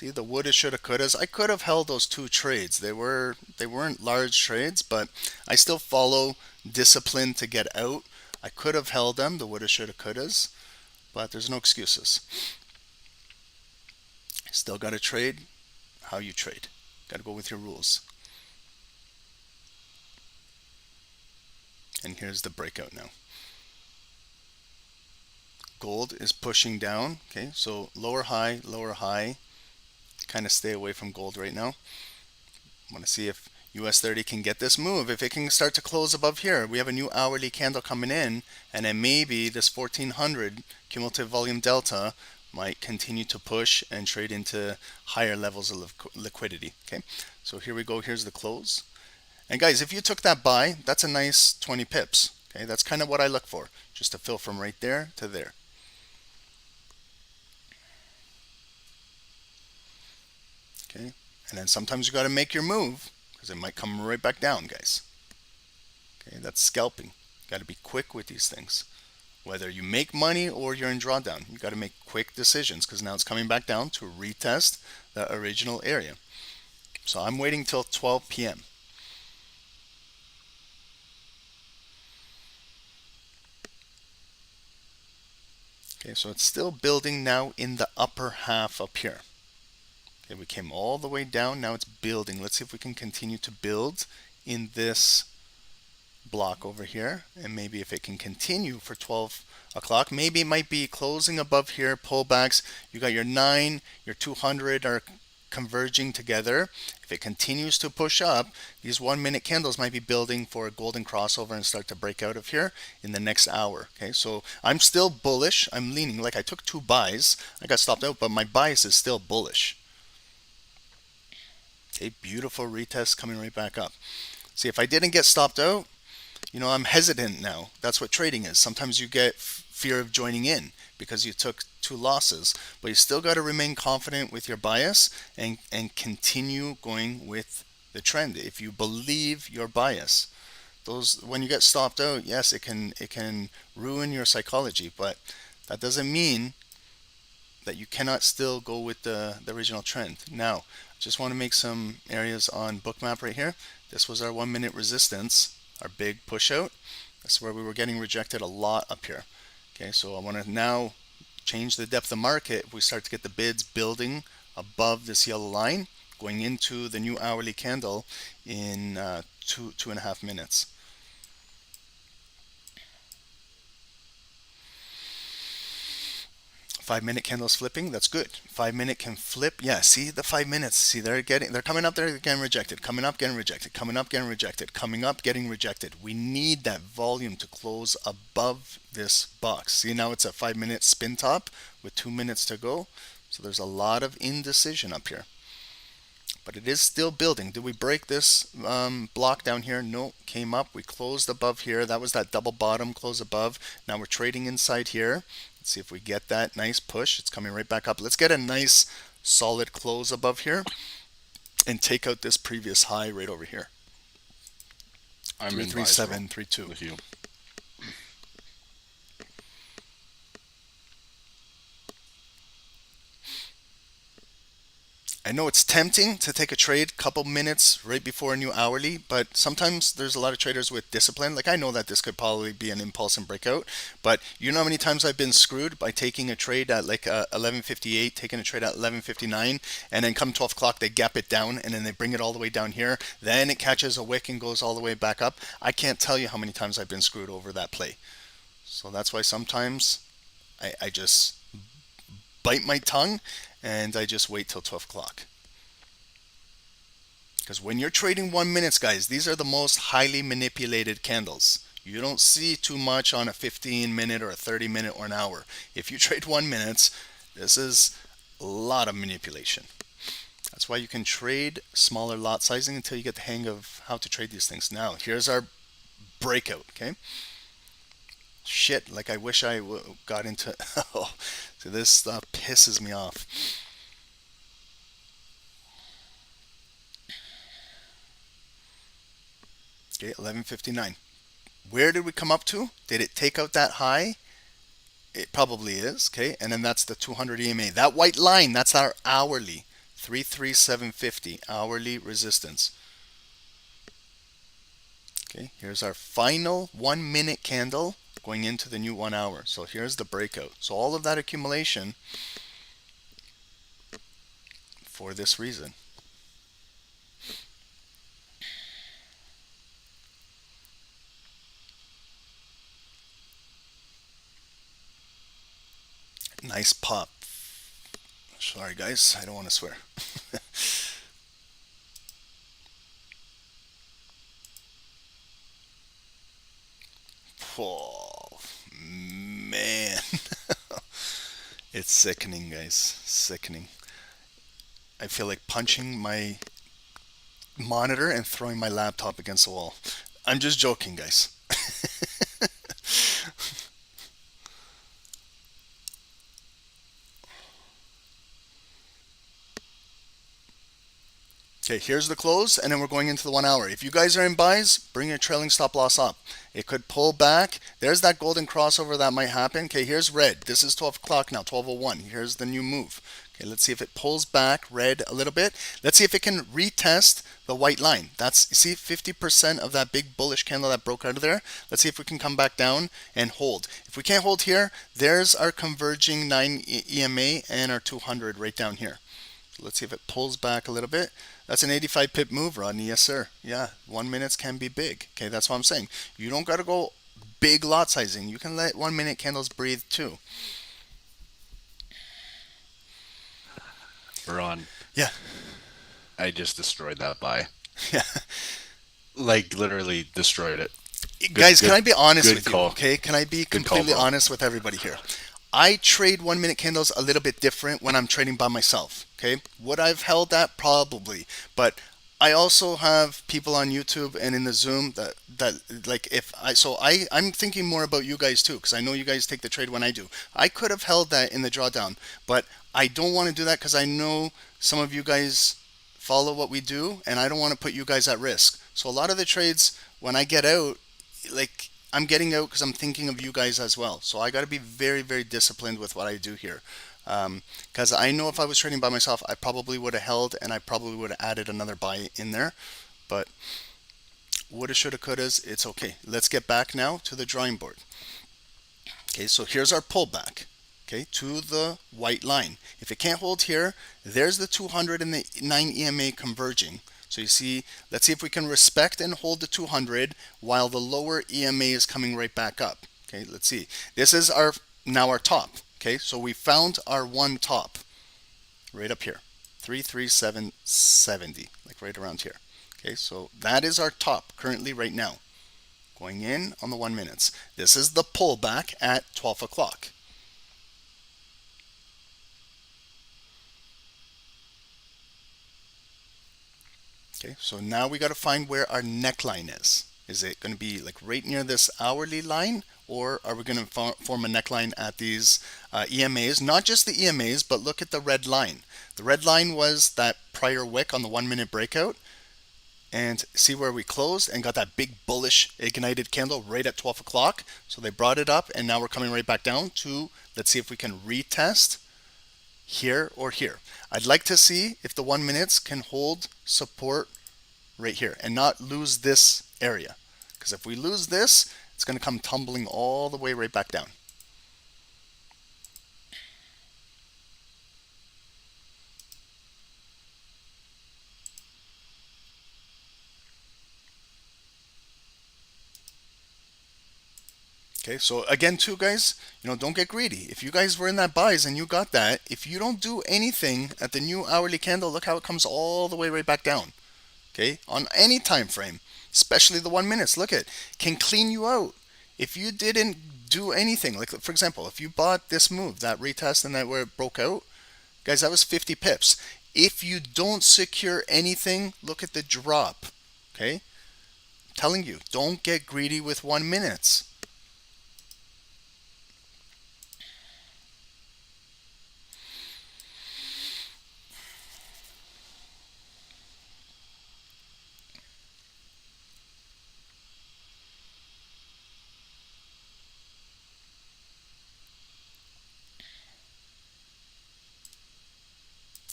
Speaker 1: See the woulda, shoulda, couldas. I could have held those two trades. They weren't large trades, but I still follow discipline to get out. I could have held them, the woulda, shoulda, couldas, but there's no excuses. Still got to trade how you trade. Got to go with your rules. And here's the breakout now. Gold is pushing down. Okay, so lower high, lower high. Kind of stay away from gold right now. I want to see if US30 can get this move. If it can start to close above here, we have a new hourly candle coming in, and then maybe this 1400 cumulative volume delta might continue to push and trade into higher levels of liquidity. Okay, so here we go. Here's the close. And guys, if you took that buy, that's a nice 20 pips. Okay, that's kind of what I look for, just to fill from right there to there. Okay, and then sometimes you got to make your move because it might come right back down, guys. Okay, that's scalping. Got to be quick with these things. Whether you make money or you're in drawdown, you got to make quick decisions because now it's coming back down to retest the original area. So I'm waiting till 12 p.m. Okay, so it's still building now in the upper half up here. Okay, we came all the way down, now it's building. Let's see if we can continue to build in this block over here, and maybe if it can continue for 12 o'clock, maybe it might be closing above here, pullbacks. You got your 9, your 200 are converging together. If it continues to push up, these 1 minute candles might be building for a golden crossover and start to break out of here in the next hour. Okay, so I'm still bullish. I'm leaning, like I took 2 buys. I got stopped out, but my bias is still bullish. Okay, beautiful retest coming right back up. See, if I didn't get stopped out, you know, I'm hesitant now. That's what trading is. Sometimes you get fear of joining in because you took 2 losses, but you still got to remain confident with your bias and continue going with the trend. If you believe your bias, those when you get stopped out, yes, it can ruin your psychology, but that doesn't mean that you cannot still go with the original trend. Now, just want to make some areas on Bookmap right here. This was our 1 minute resistance, our big push out. That's where we were getting rejected a lot up here. Okay, so I want to now change the depth of market. If we start to get the bids building above this yellow line, going into the new hourly candle in 2.5 minutes. Five-minute candles flipping, that's good. 5 minute can flip. Yeah, see the 5 minutes. See, they're coming up, they're getting rejected. Coming up, getting rejected. Coming up, getting rejected. Coming up, getting rejected. We need that volume to close above this box. See, now it's a 5 minute spin top with 2 minutes to go. So there's a lot of indecision up here. But it is still building. Did we break this block down here? No, came up. We closed above here. That was that double bottom, close above. Now we're trading inside here. Let's see if we get that nice push. It's coming right back up. Let's get a nice solid close above here and take out this previous high right over here.
Speaker 6: I'm
Speaker 1: 33732
Speaker 6: with you.
Speaker 1: I know it's tempting to take a trade couple minutes right before a new hourly, but sometimes there's a lot of traders with discipline. Like I know that this could probably be an impulse and breakout, but you know how many times I've been screwed by taking a trade at like 11:58, taking a trade at 11:59, and then come 12 o'clock they gap it down and then they bring it all the way down here. Then it catches a wick and goes all the way back up. I can't tell you how many times I've been screwed over that play. So that's why sometimes I just bite my tongue and I just wait till 12 o'clock. Because when you're trading 1 minute, guys, these are the most highly manipulated candles. You don't see too much on a 15 minute or a 30 minute or an hour. If you trade 1 minute, this is a lot of manipulation. That's why you can trade smaller lot sizing until you get the hang of how to trade these things. Now, here's our breakout, okay? Shit, like I wish I got into oh, so this stuff pisses me off. Okay, 11:59. Where did we come up to? Did it take out that high? It probably is, okay? And then that's the 200 EMA. That white line, that's our hourly. 33750 hourly resistance. Okay, here's our final 1 minute candle going into the new 1 hour. So here's the breakout. So all of that accumulation for this reason. Nice pop. Sorry guys, I don't want to swear. Oh, man. It's sickening, guys. Sickening. I feel like punching my monitor and throwing my laptop against the wall. I'm just joking, guys. Okay, here's the close, and then we're going into the 1 hour. If you guys are in buys, bring your trailing stop loss up. It could pull back. There's that golden crossover that might happen. Okay, here's red. This is 12 o'clock now, 12:01. Here's the new move. Okay, let's see if it pulls back red a little bit. Let's see if it can retest the white line. That's, you see, 50% of that big bullish candle that broke out of there. Let's see if we can come back down and hold. If we can't hold here, there's our converging 9 EMA and our 200 right down here. Let's see if it pulls back a little bit. That's an 85 pip move, Rodney. Yes, sir. Yeah, 1 minute can be big. Okay, that's what I'm saying. You don't got to go big lot sizing. You can let 1 minute candles breathe too.
Speaker 6: Ron,
Speaker 1: Yeah.
Speaker 6: I just destroyed that buy.
Speaker 1: Yeah.
Speaker 6: Like literally destroyed it.
Speaker 1: Guys, can I be honest with
Speaker 6: call.
Speaker 1: you? Okay, can I be
Speaker 6: Good call,
Speaker 1: completely
Speaker 6: bro.
Speaker 1: honest with everybody here? I trade 1 minute candles a little bit different when I'm trading by myself. Okay, would I've held that? Probably, but I also have people on YouTube and in the Zoom that like if I so I'm thinking more about you guys too, because I know you guys take the trade when I do. I could have held that in the drawdown, but I don't want to do that because I know some of you guys follow what we do, and I don't want to put you guys at risk. So a lot of the trades when I get out, like I'm getting out because I'm thinking of you guys as well. So I got to be very, very disciplined with what I do here. Because I know if I was trading by myself, I probably would have held and I probably would have added another buy in there. But woulda, shoulda, couldas, it's okay. Let's get back now to the drawing board. Okay, so here's our pullback. Okay, to the white line. If it can't hold here, there's the 200 and the 9 EMA converging. So you see, let's see if we can respect and hold the 200 while the lower EMA is coming right back up. Okay, let's see. This is our now our top. Okay, so we found our one top right up here, 33770, like right around here. Okay, so that is our top currently right now, going in on the 1 minutes. This is the pullback at 12 o'clock. Okay, so now we got to find where our neckline is. Is it going to be like right near this hourly line, or are we going to form a neckline at these EMAs? Not just the EMAs, but look at the red line. The red line was that prior wick on the 1 minute breakout. And see where we closed and got that big bullish ignited candle right at 12 o'clock. So they brought it up, and now we're coming right back down to, let's see if we can retest here or here. I'd like to see if the 1 minutes can hold support right here and not lose this area, because if we lose this, it's going to come tumbling all the way right back down. Okay, so again too guys, don't get greedy. If you guys were in that buys and you got that, if you don't do anything at the new hourly candle, look how it comes all the way right back down. Okay, on any time frame, especially the 1 minutes, look at, can clean you out. If you didn't do anything, like for example, if you bought this move, that retest and that where it broke out, guys, that was 50 pips. If you don't secure anything, look at the drop. Okay, I'm telling you, don't get greedy with 1 minutes.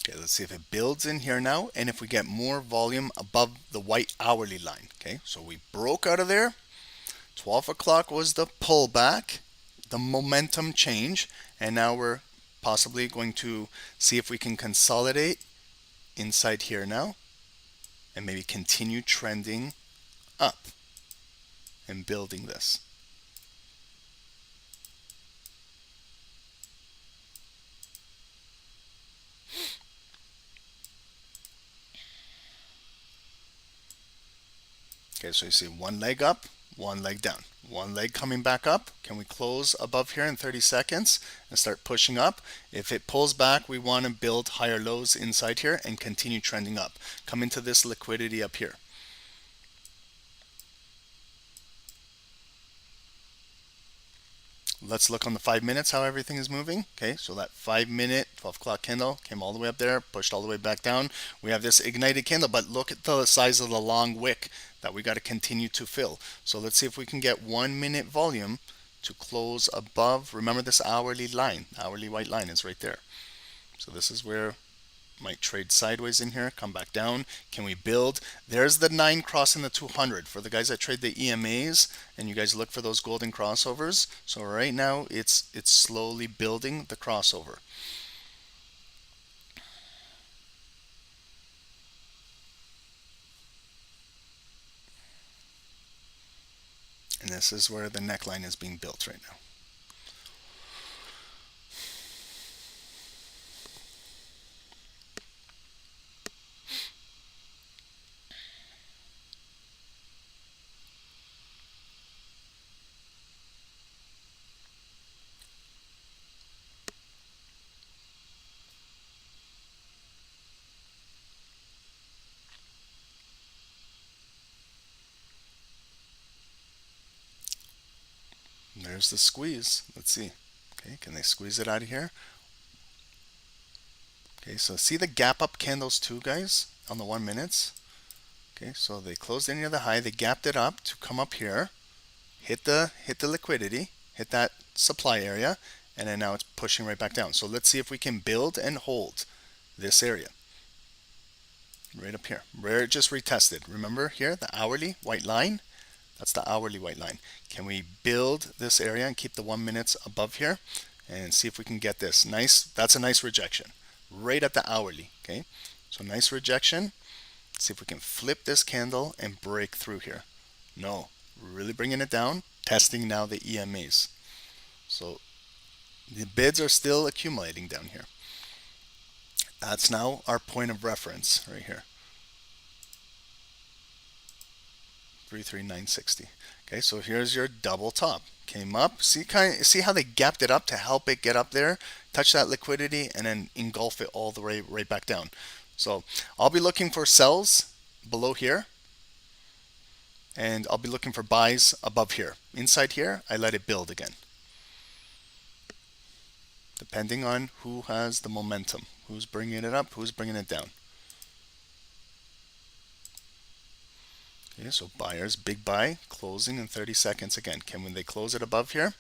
Speaker 1: Okay, let's see if it builds in here now, and if we get more volume above the white hourly line. Okay, so we broke out of there. 12 o'clock was the pullback, the momentum change, and now we're possibly going to see if we can consolidate inside here now and maybe continue trending up and building this. Okay, so you see one leg up, one leg down, one leg coming back up. Can we close above here in 30 seconds and start pushing up? If it pulls back, we want to build higher lows inside here and continue trending up. Come into this liquidity up here. Let's look on the 5 minutes how everything is moving. Okay, so that 5 minute 12 o'clock candle came all the way up there, pushed all the way back down. We have this ignited candle, but look at the size of the long wick that we got to continue to fill. So let's see if we can get 1 minute volume to close above. Remember this hourly line, the hourly white line is right there. So this is where might trade sideways in here, come back down. Can we build? There's the 9 crossing the 200 for the guys that trade the EMAs, and you guys look for those golden crossovers. So right now it's slowly building the crossover. And this is where the neckline is being built right now. There's the squeeze. Let's see. Okay, can they squeeze it out of here? Okay, so see the gap up candles too, guys, on the 1 minutes. Okay, so they closed in near the high, they gapped it up to come up here, hit the liquidity, hit that supply area, and then now it's pushing right back down. So let's see if we can build and hold this area. Right up here, where it just retested. Remember here, the hourly white line? That's the hourly white line. Can we build this area and keep the 1 minutes above here and see if we can get this? Nice, that's a nice rejection. Right at the hourly, okay? So nice rejection. Let's see if we can flip this candle and break through here. No, really bringing it down, testing now the EMAs. So the bids are still accumulating down here. That's now our point of reference right here. 33960. Okay, so here's your double top. Came up. See how they gapped it up to help it get up there, touch that liquidity, and then engulf it all the way right back down. So I'll be looking for sells below here, and I'll be looking for buys above here. Inside here, I let it build again, depending on who has the momentum, who's bringing it up, who's bringing it down. Okay, so buyers, big buy, closing in 30 seconds again. When they close it above here,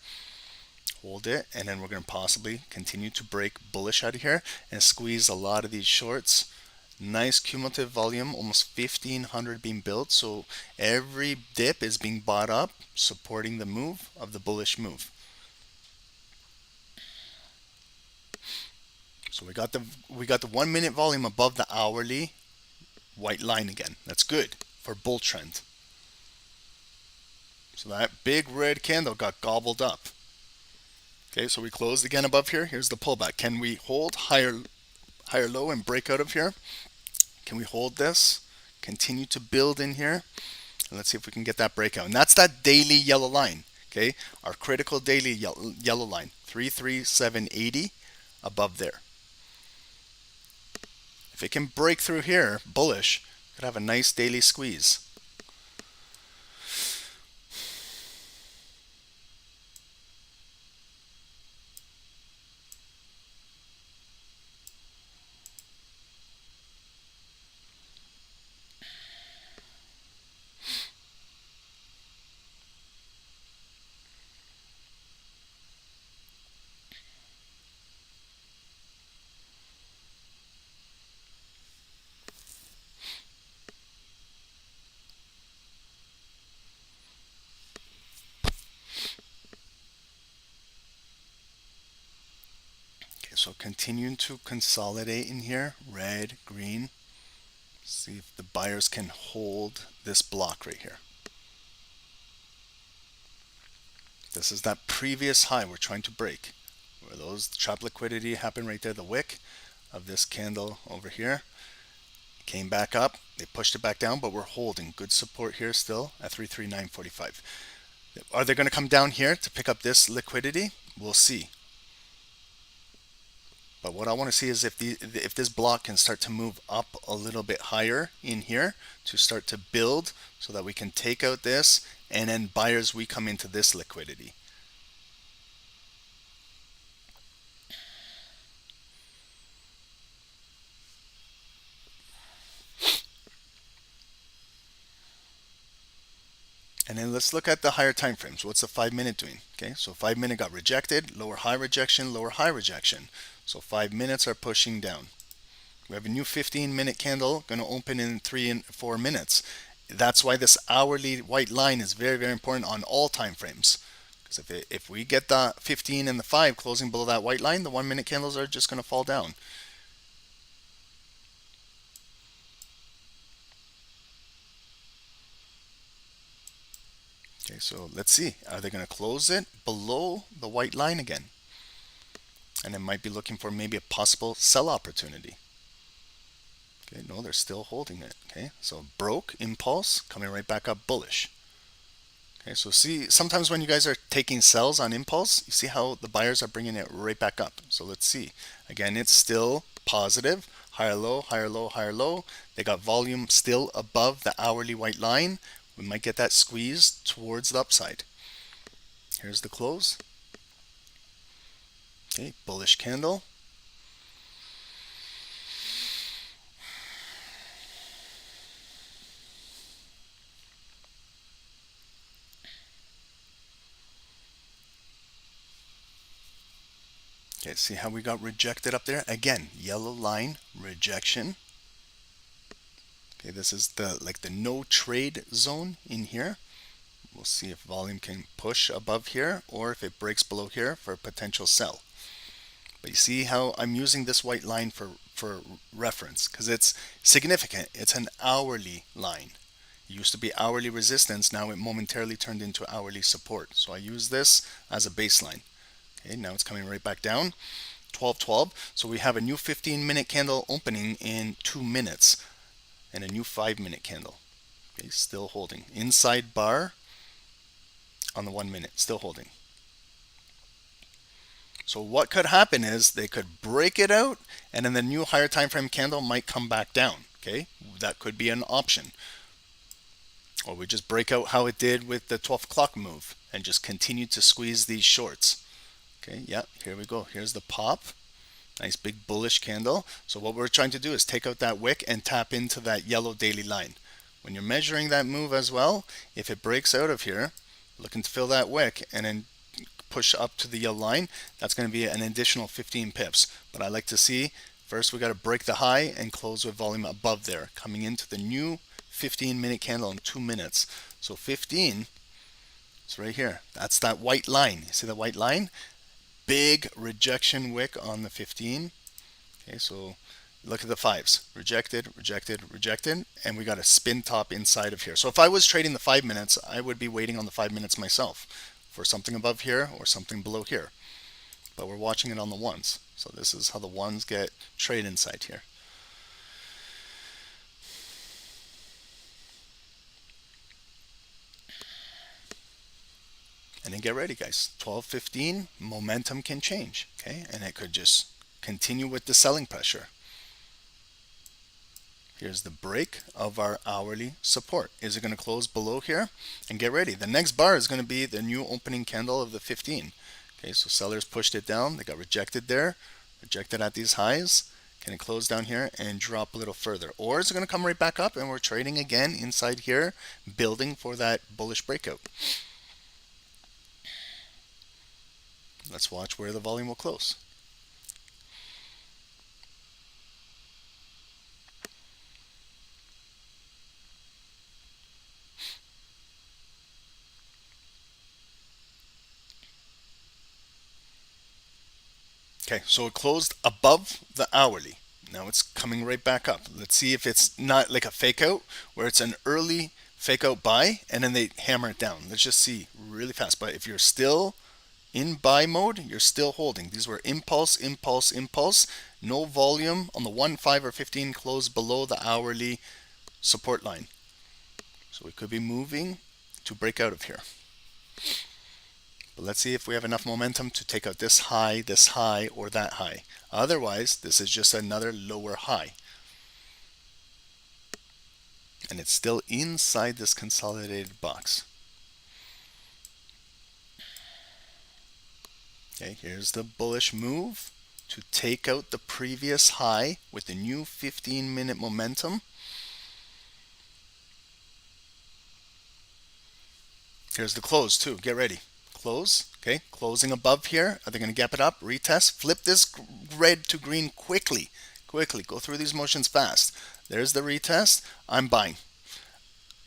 Speaker 1: hold it, and then we're going to possibly continue to break bullish out of here and squeeze a lot of these shorts. Nice cumulative volume, almost 1,500 being built. So every dip is being bought up, supporting the move of the bullish move. So we got the 1 minute volume above the hourly white line again. That's good for bull trend. So that big red candle got gobbled up. Okay, so we closed again above here. Here's the pullback. Can we hold higher low and break out of here? Can we hold this? Continue to build in here. And let's see if we can get that breakout. And that's that daily yellow line. Okay, our critical daily yellow line, 33780 above there. If it can break through here, bullish, could have a nice daily squeeze. so continuing to consolidate in here, red, green. See if the buyers can hold this block right here. This is that previous high we're trying to break, where those trap liquidity happened right there, the wick of this candle over here. Came back up, they pushed it back down, but we're holding good support here still at 339.45. Are they going to come down here to pick up this liquidity? We'll see. But what I want to see is if this block can start to move up a little bit higher in here to start to build so that we can take out this, and then buyers, we come into this liquidity. And then let's look at the higher time frames. What's the 5-minute doing? Okay, so 5-minute got rejected, lower high rejection, lower high rejection. So 5 minutes are pushing down. We have a new 15-minute candle going to open in 3 and 4 minutes. That's why this hourly white line is very, very important on all time frames. Because if we get the 15 and the 5 closing below that white line, the 1-minute candles are just going to fall down. Okay, so let's see. Are they going to close it below the white line again? And it might be looking for maybe a possible sell opportunity. Okay, no, they're still holding it. Okay, so broke, impulse, coming right back up bullish. Okay, so see, sometimes when you guys are taking sells on impulse, you see how the buyers are bringing it right back up. So let's see. Again, it's still positive. Higher low, higher low, higher low. They got volume still above the hourly white line. We might get that squeeze towards the upside. Here's the close. Okay, bullish candle. Okay, see how we got rejected up there? Again, yellow line, rejection. Okay, this is the no trade zone in here. We'll see if volume can push above here or if it breaks below here for a potential sell. But you see how I'm using this white line for reference because it's significant. It's an hourly line. It used to be hourly resistance. Now it momentarily turned into hourly support. So I use this as a baseline. Okay, now it's coming right back down. 12:12. So we have a new 15-minute candle opening in 2 minutes and a new 5-minute candle. Okay, still holding. Inside bar on the 1 minute, still holding. So what could happen is they could break it out and then the new higher time frame candle might come back down. Okay, that could be an option. Or we just break out how it did with the 12 o'clock move and just continue to squeeze these shorts. Okay, yeah, here we go. Here's the pop. Nice big bullish candle. So what we're trying to do is take out that wick and tap into that yellow daily line. When you're measuring that move as well, if it breaks out of here, looking to fill that wick and then push up to the yellow line, that's going to be an additional 15 pips. But I like to see first we got to break the high and close with volume above there, coming into the new 15-minute candle in 2 minutes. So 15, it's right here. That's that white line. You see that white line? Big rejection wick on the 15. Okay, so look at the 5s. Rejected, rejected, rejected, and we got a spin top inside of here. So if I was trading the 5 minutes, I would be waiting on the 5 minutes myself for something above here or something below here. But we're watching it on the 1s. So this is how the 1s get trade inside here. And then get ready, guys. 12:15, momentum can change, okay? And it could just continue with the selling pressure. Here's the break of our hourly support. Is it going to close below here? And get ready. The next bar is going to be the new opening candle of the 15. Okay, so sellers pushed it down. They got rejected there, rejected at these highs. Can it close down here and drop a little further? Or is it going to come right back up and we're trading again inside here, building for that bullish breakout? Let's watch where the volume will close. Okay, so it closed above the hourly. Now it's coming right back up. Let's see if it's not like a fake out where it's an early fake out buy and then they hammer it down. Let's just see really fast. But if you're still in buy mode, you're still holding. These were impulse, impulse, impulse. No volume on the 1, 5, or 15 close below the hourly support line. So we could be moving to break out of here. But let's see if we have enough momentum to take out this high, or that high. Otherwise, this is just another lower high. And it's still inside this consolidated box. Okay, here's the bullish move to take out the previous high with the new 15-minute momentum. Here's the close too. Get ready. Close. Okay, closing above here. Are they going to gap it up? Retest. Flip this red to green quickly. Quickly. Go through these motions fast. There's the retest. I'm buying.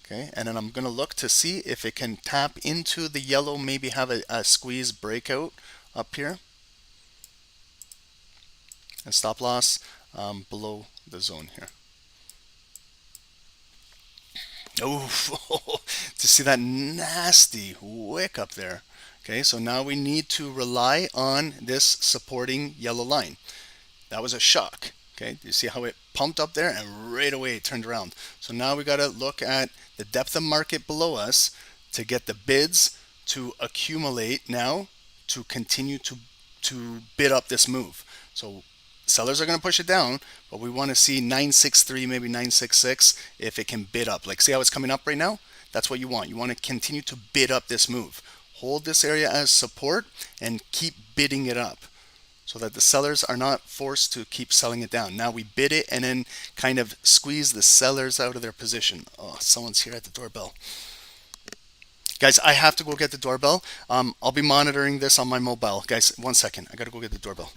Speaker 1: Okay, and then I'm going to look to see if it can tap into the yellow, maybe have a squeeze breakout up here. And stop loss below the zone here. Oh, to see that nasty wick up there. Okay, so now we need to rely on this supporting yellow line. That was a shock. Okay, you see how it pumped up there and right away it turned around. So now we got to look at the depth of market below us to get the bids to accumulate now to continue to bid up this move. So sellers are going to push it down, but we want to see 963, maybe 966 if it can bid up. Like, see how it's coming up right now? That's what you want. You want to continue to bid up this move. Hold this area as support and keep bidding it up so that the sellers are not forced to keep selling it down. Now we bid it and then kind of squeeze the sellers out of their position. Oh, someone's here at the doorbell. Guys, I have to go get the doorbell. I'll be monitoring this on my mobile. Guys, 1 second. I got to go get the doorbell.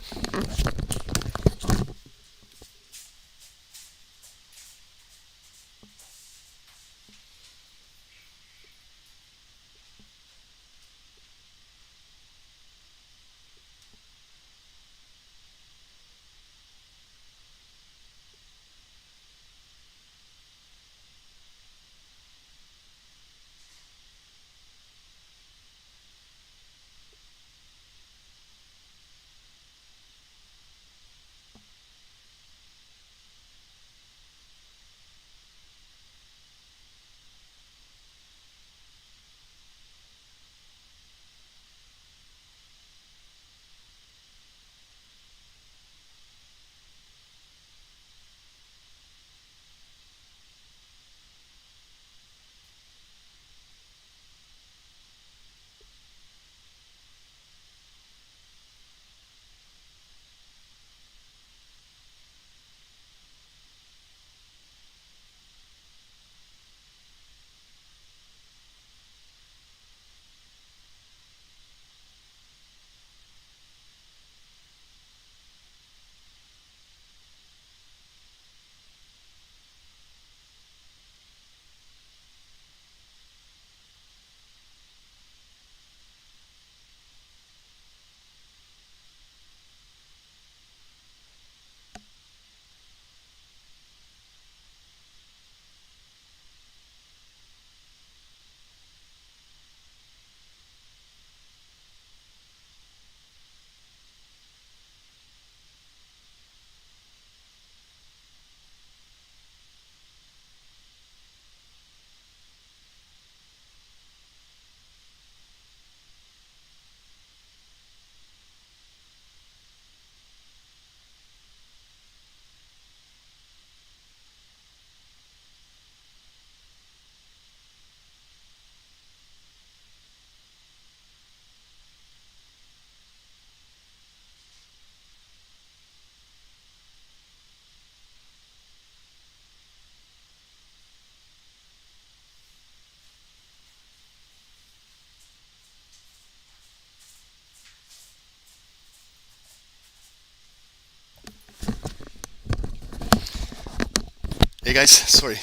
Speaker 1: Hey guys, sorry.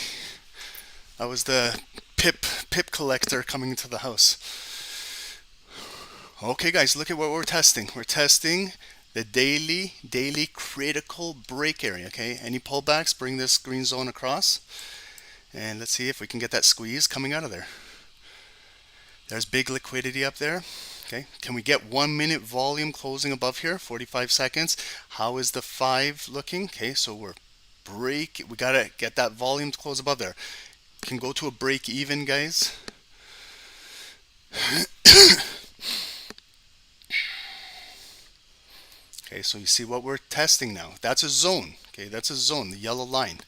Speaker 1: I was the pip collector coming into the house. Okay guys, look at what we're testing. We're testing the daily critical break area. Okay, any pullbacks, bring this green zone across, and let's see if we can get that squeeze coming out of there. There's big liquidity up there. Okay, can we get 1 minute volume closing above here? 45 seconds. How is the 5 looking? Okay, so we gotta get that volume to close above there. Can go to a break even, guys. Okay, so you see what we're testing now. That's a zone. Okay, that's a zone, the yellow line.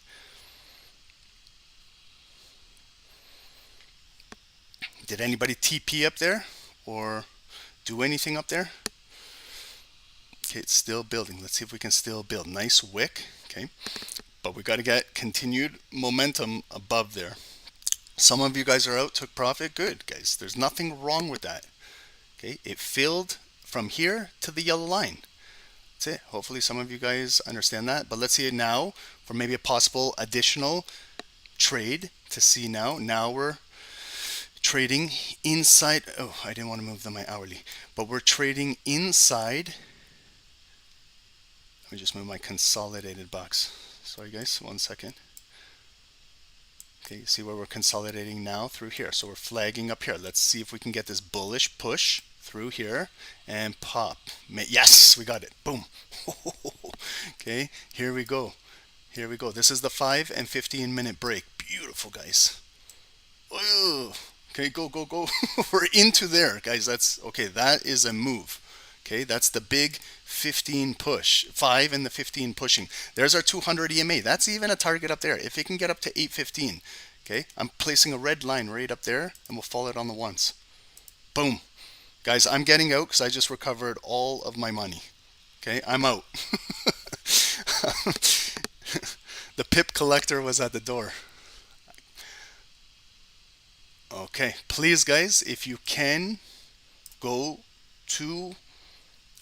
Speaker 1: Did anybody TP up there or do anything up there? Okay, it's still building. Let's see if we can still build. Nice wick. Okay, but we got to get continued momentum above there. Some of you guys are out, took profit. Good, guys. There's nothing wrong with that. Okay, it filled from here to the yellow line. That's it. Hopefully some of you guys understand that. But let's see it now for maybe a possible additional trade to see now. Now we're trading inside. Oh, I didn't want to move my hourly, but we're trading inside. Let me just move my consolidated box. Sorry guys, 1 second. Okay, you see where we're consolidating now through here. So we're flagging up here. Let's see if we can get this bullish push through here and pop. Yes, we got it. Boom. Okay, here we go. Here we go. This is the 5 and 15 minute break. Beautiful, guys. Whoa. Okay, go. We're into there, guys. That's okay. That is a move. Okay, that's the big 15 push. 5 and the 15 pushing. There's our 200 EMA. That's even a target up there. If it can get up to 815, okay, I'm placing a red line right up there, and we'll follow it on the ones. Boom, guys. I'm getting out because I just recovered all of my money. Okay, I'm out. The pip collector was at the door. Okay, please guys, if you can, go to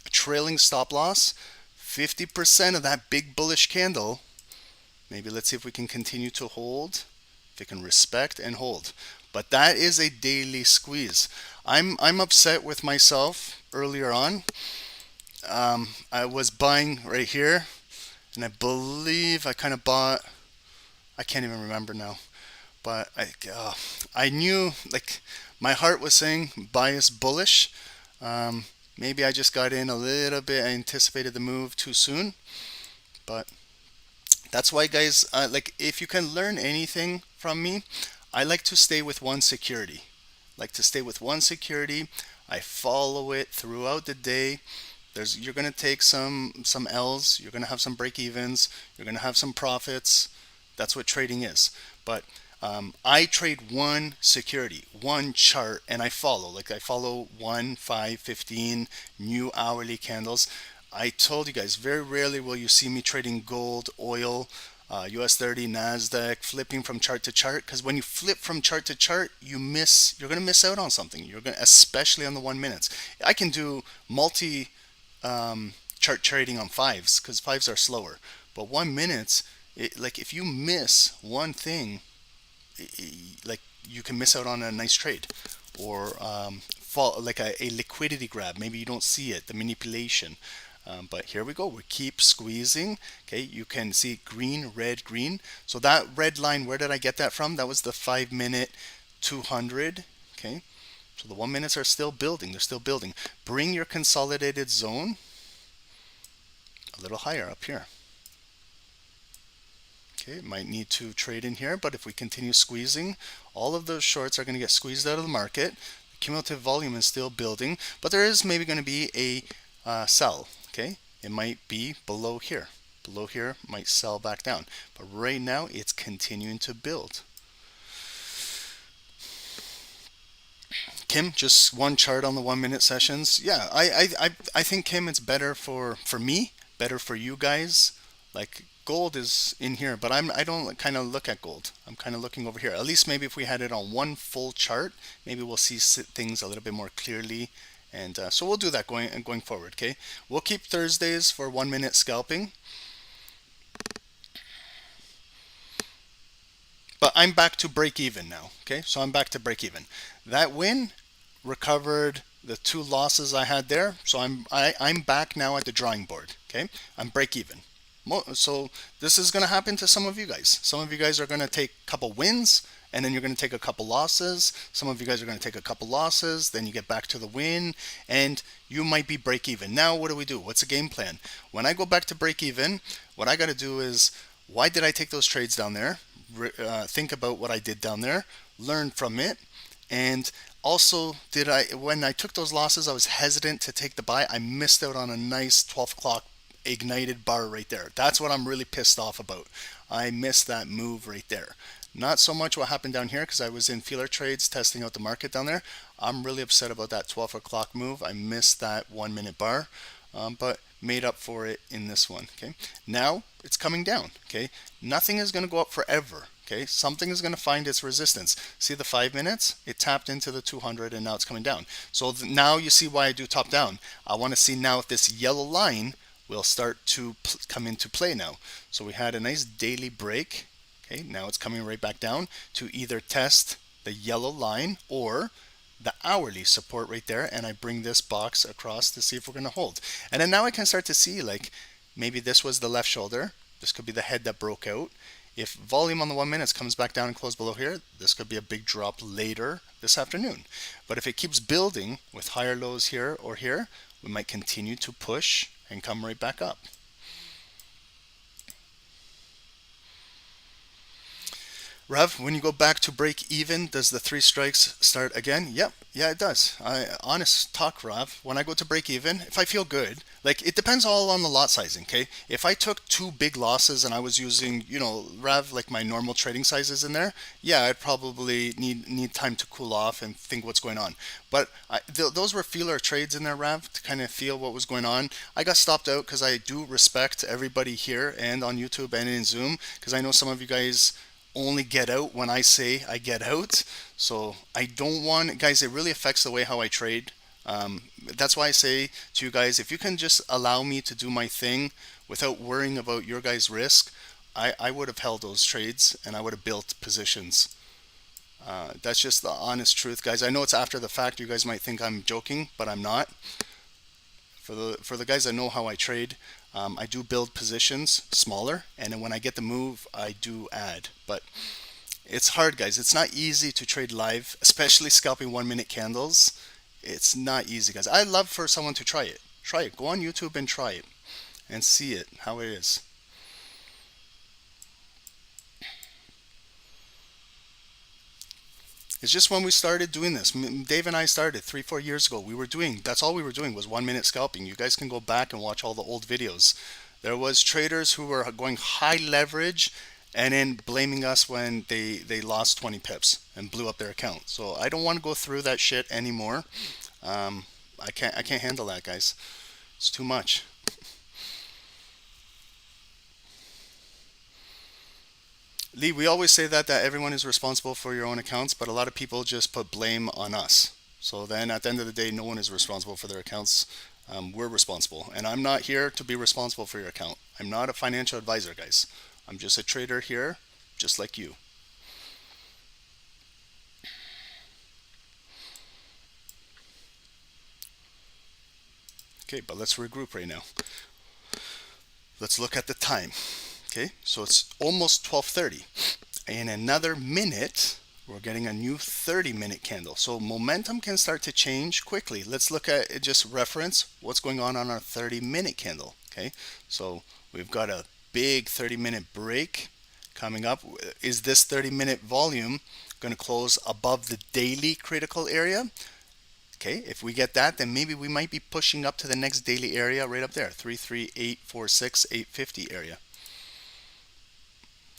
Speaker 1: a trailing stop loss, 50% of that big bullish candle. Maybe let's see if we can continue to hold, if it can respect and hold. But that is a daily squeeze. I'm upset with myself earlier on. I was buying right here, and I believe I kind of bought, I can't even remember now. But I knew, like, my heart was saying bias bullish. Maybe I just got in a little bit. I anticipated the move too soon. But that's why, guys, like, if you can learn anything from me, I like to stay with one security. I follow it throughout the day. You're going to take some L's. You're going to have some break evens. You're going to have some profits. That's what trading is. But I trade one security, one chart, and I follow. Like, I follow 1, 5, 15 new hourly candles. I told you guys, very rarely will you see me trading gold, oil, US30, Nasdaq, flipping from chart to chart. Because when you flip from chart to chart, you're going to miss out on something. Especially on the 1 minutes. I can do multi chart trading on 5s because 5s are slower. But 1 minutes, like, if you miss one thing, like, you can miss out on a nice trade, or fall like a liquidity grab. Maybe you don't see it, the manipulation. But here we go. We keep squeezing. Okay, you can see green, red, green. So that red line, where did I get that from? That was the 5 minute 200. Okay, so the 1 minutes are still building. They're still building. Bring your consolidated zone a little higher up here. Okay, might need to trade in here, but if we continue squeezing, all of those shorts are going to get squeezed out of the market. The cumulative volume is still building, but there is maybe going to be a sell. Okay, it might be below here. Below here might sell back down, but right now it's continuing to build. Kim, just one chart on the 1 minute sessions. Yeah, I think, Kim, it's better for me, better for you guys. Like, gold is in here, but I don't kind of look at gold. I'm kind of looking over here. At least maybe if we had it on one full chart, maybe we'll see things a little bit more clearly. And so we'll do that going forward. Okay, we'll keep Thursdays for 1 minute scalping. But I'm back to break even now. Okay, so I'm back to break even. That win recovered the two losses I had there. So I'm back now at the drawing board. Okay, I'm break even. So this is going to happen to some of you guys. Some of you guys are going to take a couple wins, and then you're going to take a couple losses. Some of you guys are going to take a couple losses, then you get back to the win, and you might be break even. Now, what do we do? What's the game plan? When I go back to break even, what I got to do is, why did I take those trades down there? Think about what I did down there, learn from it, and also, when I took those losses, I was hesitant to take the buy. I missed out on a nice 12 o'clock ignited bar right there. That's what I'm really pissed off about. I missed that move right there. Not so much what happened down here because I was in feeler trades testing out the market down there. I'm really upset about that 12 o'clock move. I missed that 1 minute bar, but made up for it in this one. Okay, now it's coming down. Okay, nothing is going to go up forever. Okay, something is going to find its resistance. See the 5 minutes? It tapped into the 200 and now it's coming down. So now you see why I do top down. I want to see now if this yellow line will start to come into play now. So we had a nice daily break. Okay, now it's coming right back down to either test the yellow line or the hourly support right there, and I bring this box across to see if we're going to hold. And then now I can start to see, like, maybe this was the left shoulder. This could be the head that broke out. If volume on the 1 minute comes back down and close below here, this could be a big drop later this afternoon. But if it keeps building with higher lows here or here, we might continue to push and come right back up. Rev, when you go back to break even, does the three strikes start again? Yep, yeah, it does. Honest talk, Rev. When I go to break even, if I feel good, like it depends all on the lot sizing, okay? If I took two big losses and I was using, Rev, like my normal trading sizes in there, yeah, I'd probably need time to cool off and think what's going on. But those were feeler trades in there, Rev, to kind of feel what was going on. I got stopped out because I do respect everybody here and on YouTube and in Zoom, because I know some of you guys only get out when I say I get out. So I don't want, guys, it really affects the way how I trade. That's why I say to you guys, if you can just allow me to do my thing without worrying about your guys' risk, I would have held those trades and I would have built positions. That's just the honest truth, guys. I know it's after the fact. You guys might think I'm joking, but I'm not. For the guys that know how I trade, I do build positions smaller, and then when I get the move, I do add. But it's hard, guys. It's not easy to trade live, especially scalping 1 minute candles. It's not easy, guys. I'd love for someone to try it. Try it. Go on YouTube and try it and see it, how it is. It's just when we started doing this. Dave and I started 3-4 years ago. That's all we were doing was 1 minute scalping. You guys can go back and watch all the old videos. There was traders who were going high leverage and then blaming us when they lost 20 pips and blew up their account. So I don't want to go through that shit anymore. I can't handle that, guys. It's too much. Lee, we always say that everyone is responsible for your own accounts, but a lot of people just put blame on us. So then at the end of the day, no one is responsible for their accounts. We're responsible. And I'm not here to be responsible for your account. I'm not a financial advisor, guys. I'm just a trader here, just like you. Okay, but let's regroup right now. Let's look at the time. Okay, so it's almost 12:30. In another minute, we're getting a new 30-minute candle. So momentum can start to change quickly. Let's look at it, just reference what's going on our 30-minute candle. Okay, so we've got a big 30-minute break coming up. Is this 30-minute volume going to close above the daily critical area? Okay, if we get that, then maybe we might be pushing up to the next daily area right up there, 33846, 850 area.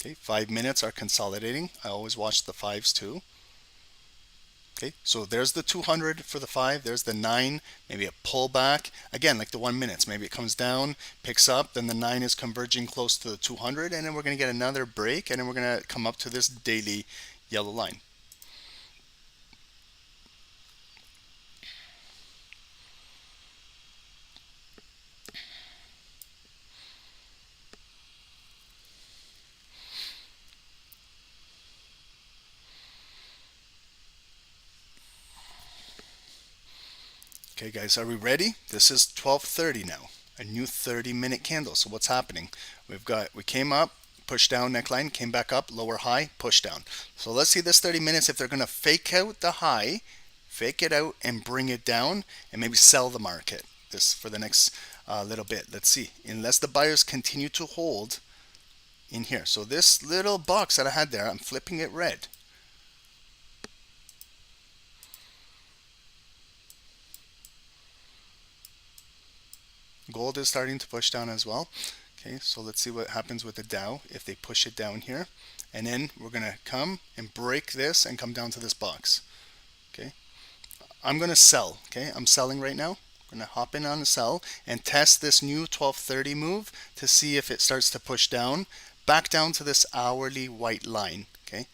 Speaker 1: Okay, 5 minutes are consolidating. I always watch the fives too. Okay, so there's the 200 for the 5, there's the 9, maybe a pullback. Again, like the 1 minutes, maybe it comes down, picks up, then the 9 is converging close to the 200, and then we're going to get another break, and then we're going to come up to this daily yellow line. Okay guys, are we ready? This is 12:30 now, a new 30-minute candle. So what's happening? We came up, pushed down neckline, came back up, lower high, push down. So let's see this 30 minutes if they're going to fake out the high, fake it out and bring it down and maybe sell the market this for the next little bit. Let's see. Unless the buyers continue to hold in here. So this little box that I had there, I'm flipping it red. Gold is starting to push down as well. Okay, so let's see what happens with the Dow if they push it down here. And then we're going to come and break this and come down to this box. Okay, I'm going to sell. Okay, I'm selling right now. I'm going to hop in on the sell and test this new 1230 move to see if it starts to push down, back down to this hourly white line. Okay,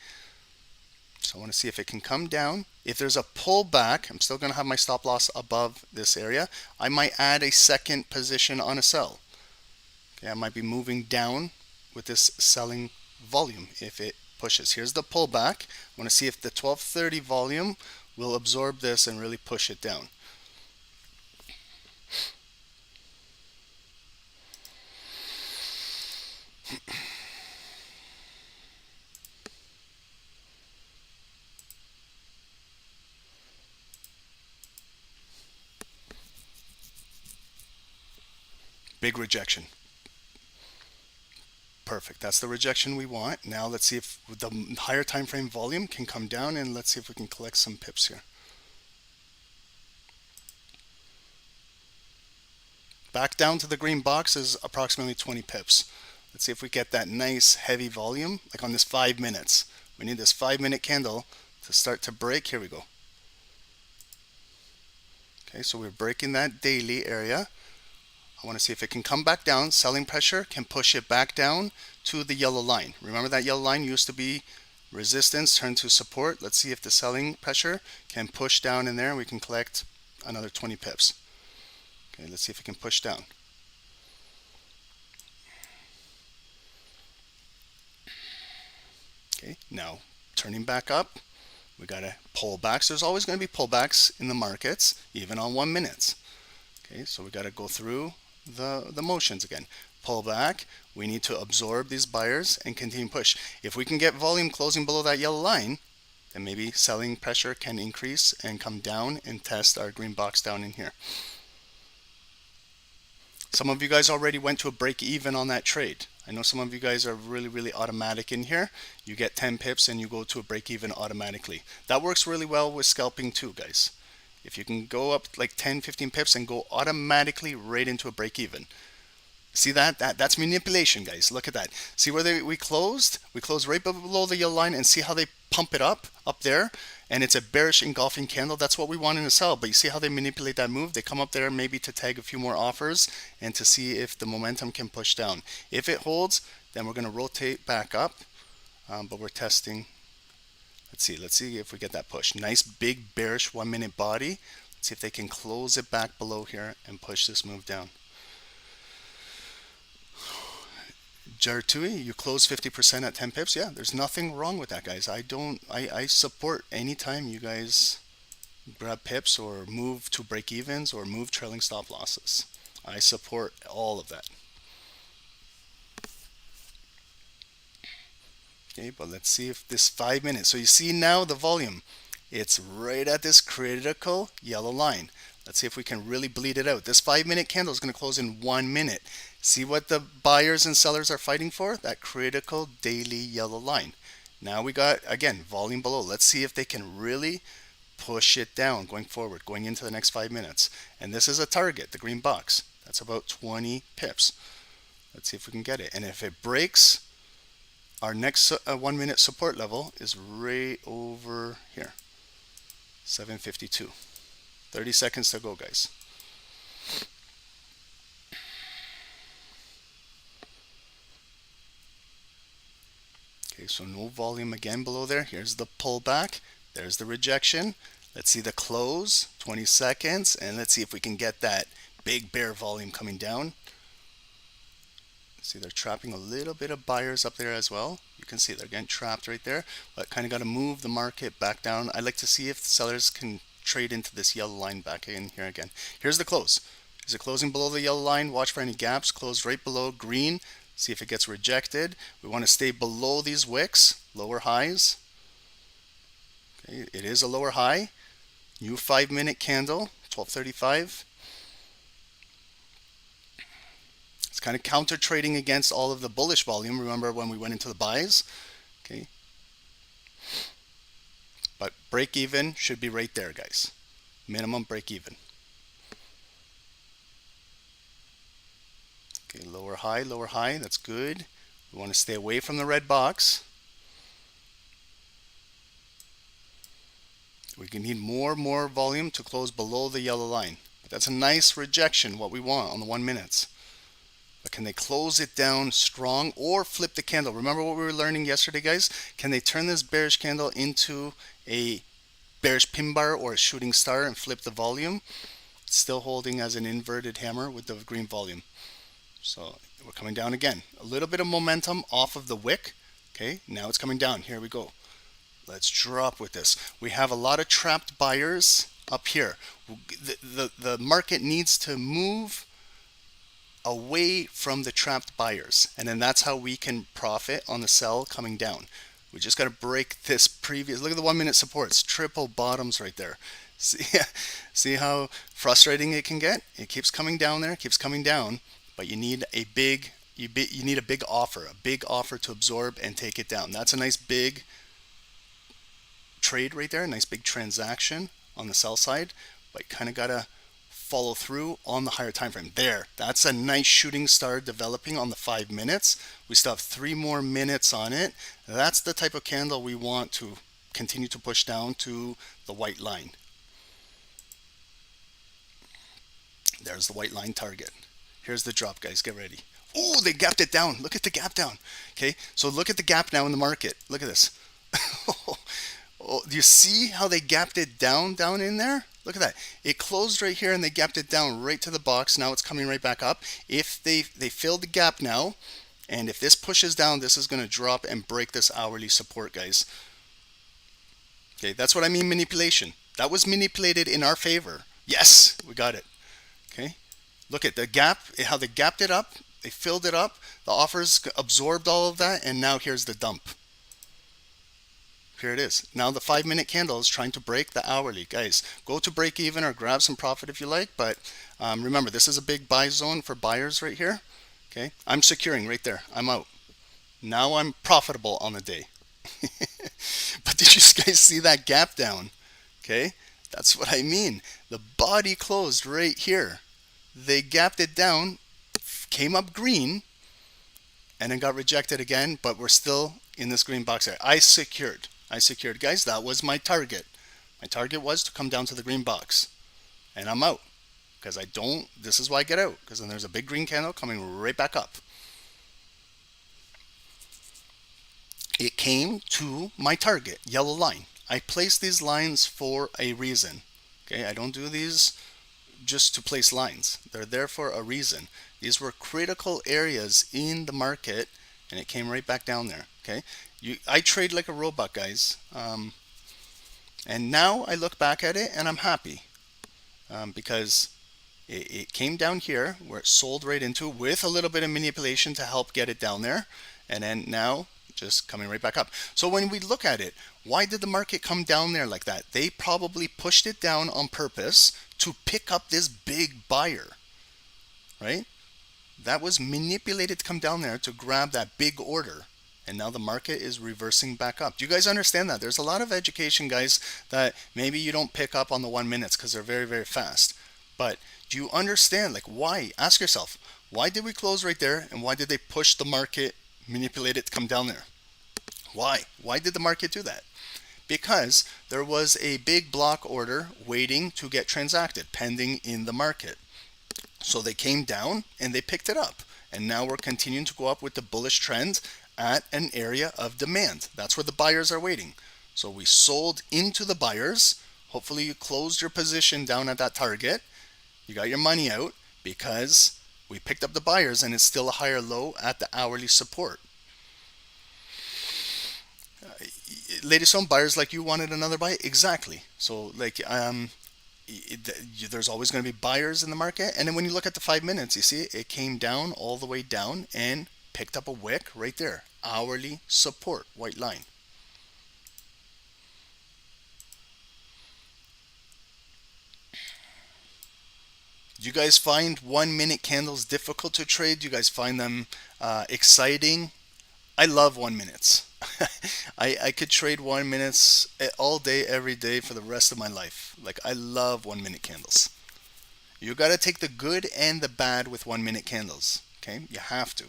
Speaker 1: so I want to see if it can come down. If there's a pullback, I'm still going to have my stop loss above this area. I might add a second position on a sell. Okay, I might be moving down with this selling volume if it pushes. Here's the pullback. I want to see if the 1230 volume will absorb this and really push it down. Big rejection. Perfect. That's the rejection we want. Now let's see if the higher time frame volume can come down, and let's see if we can collect some pips here. Back down to the green box is approximately 20 pips. Let's see if we get that nice heavy volume like on this 5 minutes. We need this 5-minute candle to start to break. Here we go. Okay, so we're breaking that daily area. I want to see if it can come back down. Selling pressure can push it back down to the yellow line. Remember that yellow line used to be resistance turned to support. Let's see if the selling pressure can push down in there and we can collect another 20 pips. Okay, let's see if it can push down. Okay, now turning back up, we got to pull back. So there's always going to be pullbacks in the markets, even on 1 minute. Okay, so we got to go through the motions again. Pull back. We need to absorb these buyers and continue push. If we can get volume closing below that yellow line, then maybe selling pressure can increase and come down and test our green box down in here. Some of you guys already went to a break even on that trade. I know some of you guys are really automatic in here. You get 10 pips and you go to a break even automatically. That works really well with scalping too, guys. If you can go up like 10-15 pips and go automatically right into a break even. See that's manipulation, guys. Look at that. See where we closed? We closed right below the yellow line, and see how they pump it up there, and it's a bearish engulfing candle. That's what we want in a sell. But you see how they manipulate that move? They come up there maybe to tag a few more offers and to see if the momentum can push down. If it holds, then we're going to rotate back up, but we're testing. Let's see if we get that push. Nice big bearish 1 minute body. Let's see if they can close it back below here and push this move down. Jartui, you close 50% at 10 pips. Yeah, there's nothing wrong with that, guys. I support anytime you guys grab pips or move to break evens or move trailing stop losses. I support all of that. Okay, but let's see if this 5 minutes. So you see now the volume. It's right at this critical yellow line. Let's see if we can really bleed it out. This 5 minute candle is going to close in 1 minute. See what the buyers and sellers are fighting for? That critical daily yellow line. Now we got, again, volume below. Let's see if they can really push it down going forward, going into the next 5 minutes. And this is a target, the green box. That's about 20 pips. Let's see if we can get it. And if it breaks, our next 1 minute support level is right over here. 752. 30 seconds to go, guys. Okay, so no volume again below there. Here's the pullback. There's the rejection. Let's see the close, 20 seconds, and let's see if we can get that big bear volume coming down. See, they're trapping a little bit of buyers up there as well. You can see they're getting trapped right there, but kind of got to move the market back down. I'd like to see if the sellers can trade into this yellow line back in here again. Here's the close. Is it closing below the yellow line? Watch for any gaps. Close right below green. See if it gets rejected. We want to stay below these wicks, lower highs. Okay, it is a lower high. New 5-minute candle, 1235. It's kind of counter trading against all of the bullish volume. Remember when we went into the buys? Okay. But break even should be right there, guys. Minimum break even. Okay, lower high, that's good. We want to stay away from the red box. We can need more volume to close below the yellow line. But that's a nice rejection, what we want on the 1 minutes. But can they close it down strong or flip the candle? Remember what we were learning yesterday, guys? Can they turn this bearish candle into a bearish pin bar or a shooting star and flip the volume? It's still holding as an inverted hammer with the green volume. So we're coming down again. A little bit of momentum off of the wick. Okay, now it's coming down. Here we go. Let's drop with this. We have a lot of trapped buyers up here. The market needs to move away from the trapped buyers, and then that's how we can profit on the sell coming down. We just got to break this previous. Look at the 1 minute supports, triple bottoms right there. See how frustrating it can get? It keeps coming down there, keeps coming down, but you need a big offer to absorb and take it down. That's a nice big trade right there, a nice big transaction on the sell side, but you kind of gotta follow through on the higher time frame. There, that's a nice shooting star developing on the 5 minutes. We still have 3 more minutes on it. That's the type of candle we want to continue to push down to the white line. There's the white line target. Here's the drop, guys. Get ready. Oh, they gapped it down. Look at the gap down. Okay, so look at the gap now in the market. Look at this. Oh, do you see how they gapped it down in there? Look at that. It closed right here and they gapped it down right to the box. Now it's coming right back up. If they filled the gap now, and if this pushes down, this is going to drop and break this hourly support, guys. Okay, that's what I mean manipulation. That was manipulated in our favor. Yes, we got it. Okay, look at the gap, how they gapped it up. They filled it up. The offers absorbed all of that, and now here's the dump. Here it is. Now the 5 minute candle is trying to break the hourly. Guys, go to break even or grab some profit if you like, but remember, this is a big buy zone for buyers right here. Okay, I'm securing right there. I'm out. Now I'm profitable on the day. But did you guys see that gap down? Okay, that's what I mean. The body closed right here. They gapped it down, came up green, and then got rejected again, but we're still in this green box there. I secured, guys. That was my target. My target was to come down to the green box, and I'm out because I don't. This is why I get out, because then there's a big green candle coming right back up. It came to my target, yellow line. I placed these lines for a reason. Okay, I don't do these just to place lines. They're there for a reason. These were critical areas in the market, and it came right back down there. Okay, I trade like a robot, guys. And now I look back at it and I'm happy because it came down here where it sold right into with a little bit of manipulation to help get it down there, and then now just coming right back up. So when we look at it, why did the market come down there like that? They probably pushed it down on purpose to pick up this big buyer, right? That was manipulated to come down there to grab that big order. And now the market is reversing back up. Do you guys understand that? There's a lot of education, guys, that maybe you don't pick up on the 1 minutes because they're very, very fast. But do you understand, like, why? Ask yourself, why did we close right there? And why did they push the market, manipulate it to come down there? Why? Why did the market do that? Because there was a big block order waiting to get transacted, pending in the market. So they came down and they picked it up. And now we're continuing to go up with the bullish trend at an area of demand. That's where the buyers are waiting. So we sold into the buyers. Hopefully you closed your position down at that target. You got your money out because we picked up the buyers and it's still a higher low at the hourly support. Lady Stone, buyers like you wanted another buy? Exactly. So like there's always going to be buyers in the market. And then when you look at the 5 minutes, you see it came down all the way down and picked up a wick right there. Hourly support, white line. Do you guys find 1 minute candles difficult to trade? Do you guys find them exciting? I love 1 minutes. I could trade 1 minutes all day, every day for the rest of my life. Like, I love 1 minute candles. You got to take the good and the bad with 1 minute candles. Okay, you have to.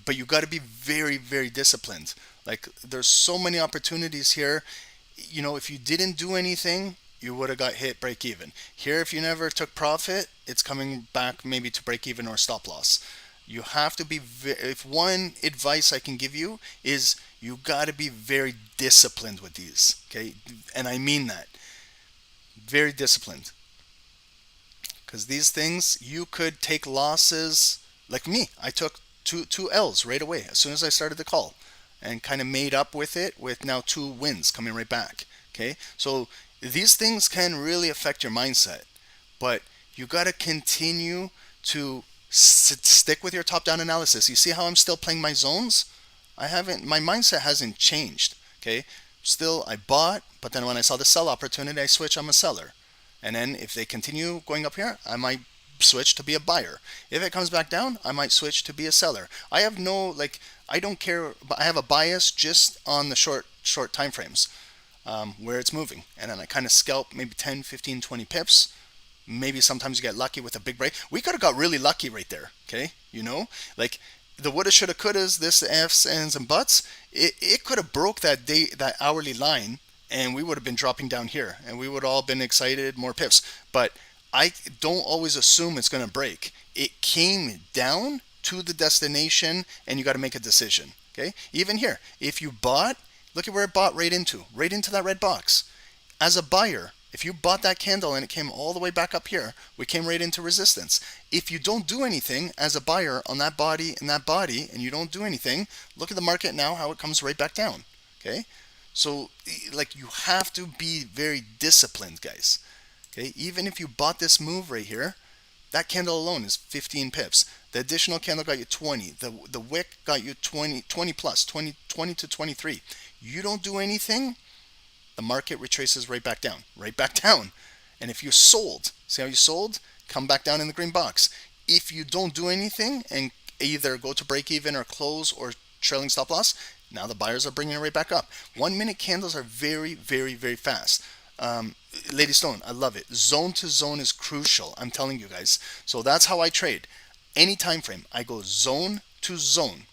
Speaker 1: But you got to be very, very disciplined. Like, there's so many opportunities here. You know, if you didn't do anything, you would have got hit break even. Here, if you never took profit, it's coming back maybe to break even or stop loss. You have to be, if one advice I can give you is you got to be very disciplined with these, okay? And I mean that. Very disciplined. Because these things, you could take losses, like me. I took two L's right away as soon as I started the call and kind of made up with it with now 2 wins coming right back, okay? So these things can really affect your mindset, but you got to continue to stick with your top-down analysis. You see how I'm still playing my zones? My mindset hasn't changed, okay? Still, I bought, but then when I saw the sell opportunity, I switch, I'm a seller. And then if they continue going up here, I might switch to be a buyer. If it comes back down, I might switch to be a seller. I have no, I don't care, but I have a bias just on the short time frames where it's moving. And then I kind of scalp maybe 10, 15, 20 pips. Maybe sometimes you get lucky with a big break. We could have got really lucky right there, okay? You know, like the woulda, shoulda, couldas, this, F's, N's, and buts. It could have broke that hourly line, and we would have been dropping down here, and we would all been excited, more pips. But I don't always assume it's going to break. It came down to the destination, and you got to make a decision, okay? Even here, if you bought, look at where it bought right into that red box. As a buyer, if you bought that candle and it came all the way back up here, we came right into resistance. If you don't do anything as a buyer on that body and that body, and you don't do anything, look at the market now, how it comes right back down, okay? So, like, you have to be very disciplined, guys, okay? Even if you bought this move right here, that candle alone is 15 pips. The additional candle got you 20. The wick got you 20 plus, 20 to 23. You don't do anything, the market retraces right back down. And if you sold, see how you sold? Come back down in the green box. If you don't do anything and either go to break even or close or trailing stop loss, now the buyers are bringing it right back up. 1 minute candles are very, very, very fast. Lady Stone, I love it. Zone to zone is crucial. I'm telling you guys. So that's how I trade. Any time frame, I go zone to zone.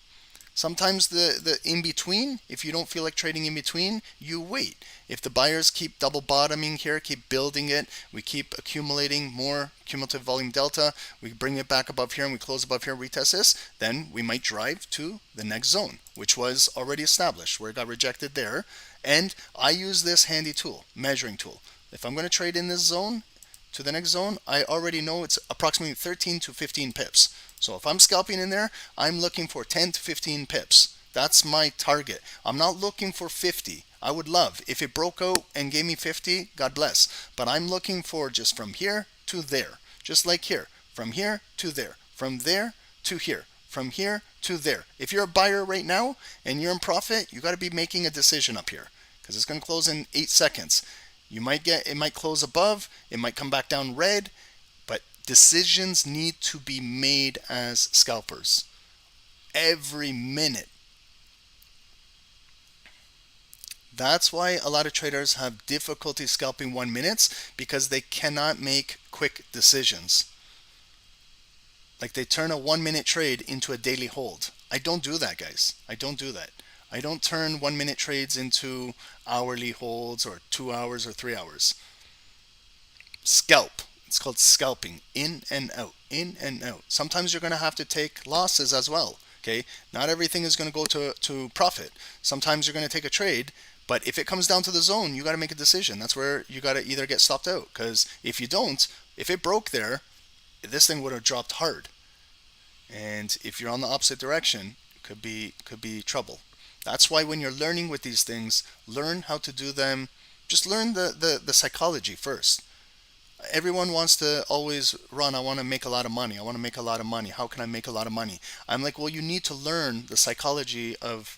Speaker 1: Sometimes the in between, if you don't feel like trading in between, you wait. If the buyers keep double bottoming here, keep building it, we keep accumulating more cumulative volume delta, we bring it back above here and we close above here, retest this, then we might drive to the next zone, which was already established, where it got rejected there. And I use this handy tool, measuring tool. If I'm going to trade in this zone to the next zone, I already know it's approximately 13 to 15 pips. So if I'm scalping in there, I'm looking for 10 to 15 pips. That's my target. I'm not looking for 50. I would love, if it broke out and gave me 50, God bless. But I'm looking for just from here to there. Just like here. From here to there. From there to here. From here to there. If you're a buyer right now and you're in profit, you got to be making a decision up here. Because it's going to close in 8 seconds. It might close above. It might come back down red. But decisions need to be made as scalpers every minute. That's why a lot of traders have difficulty scalping 1 minute, because they cannot make quick decisions. Like, they turn a 1 minute trade into a daily hold. I don't do that, guys. I don't do that. I don't turn 1 minute trades into hourly holds or 2 hours or 3 hours. Scalp. It's called scalping. In and out. In and out. Sometimes you're going to have to take losses as well. Okay? Not everything is going to go to profit. Sometimes you're going to take a trade, but if it comes down to the zone, you got to make a decision. That's where you got to either get stopped out, because if you don't, if it broke there, this thing would have dropped hard. And if you're on the opposite direction, could be trouble. That's why when you're learning with these things, learn how to do them. Just learn the psychology first. Everyone wants to always run, I want to make a lot of money. I want to make a lot of money. How can I make a lot of money? I'm like, well, you need to learn the psychology of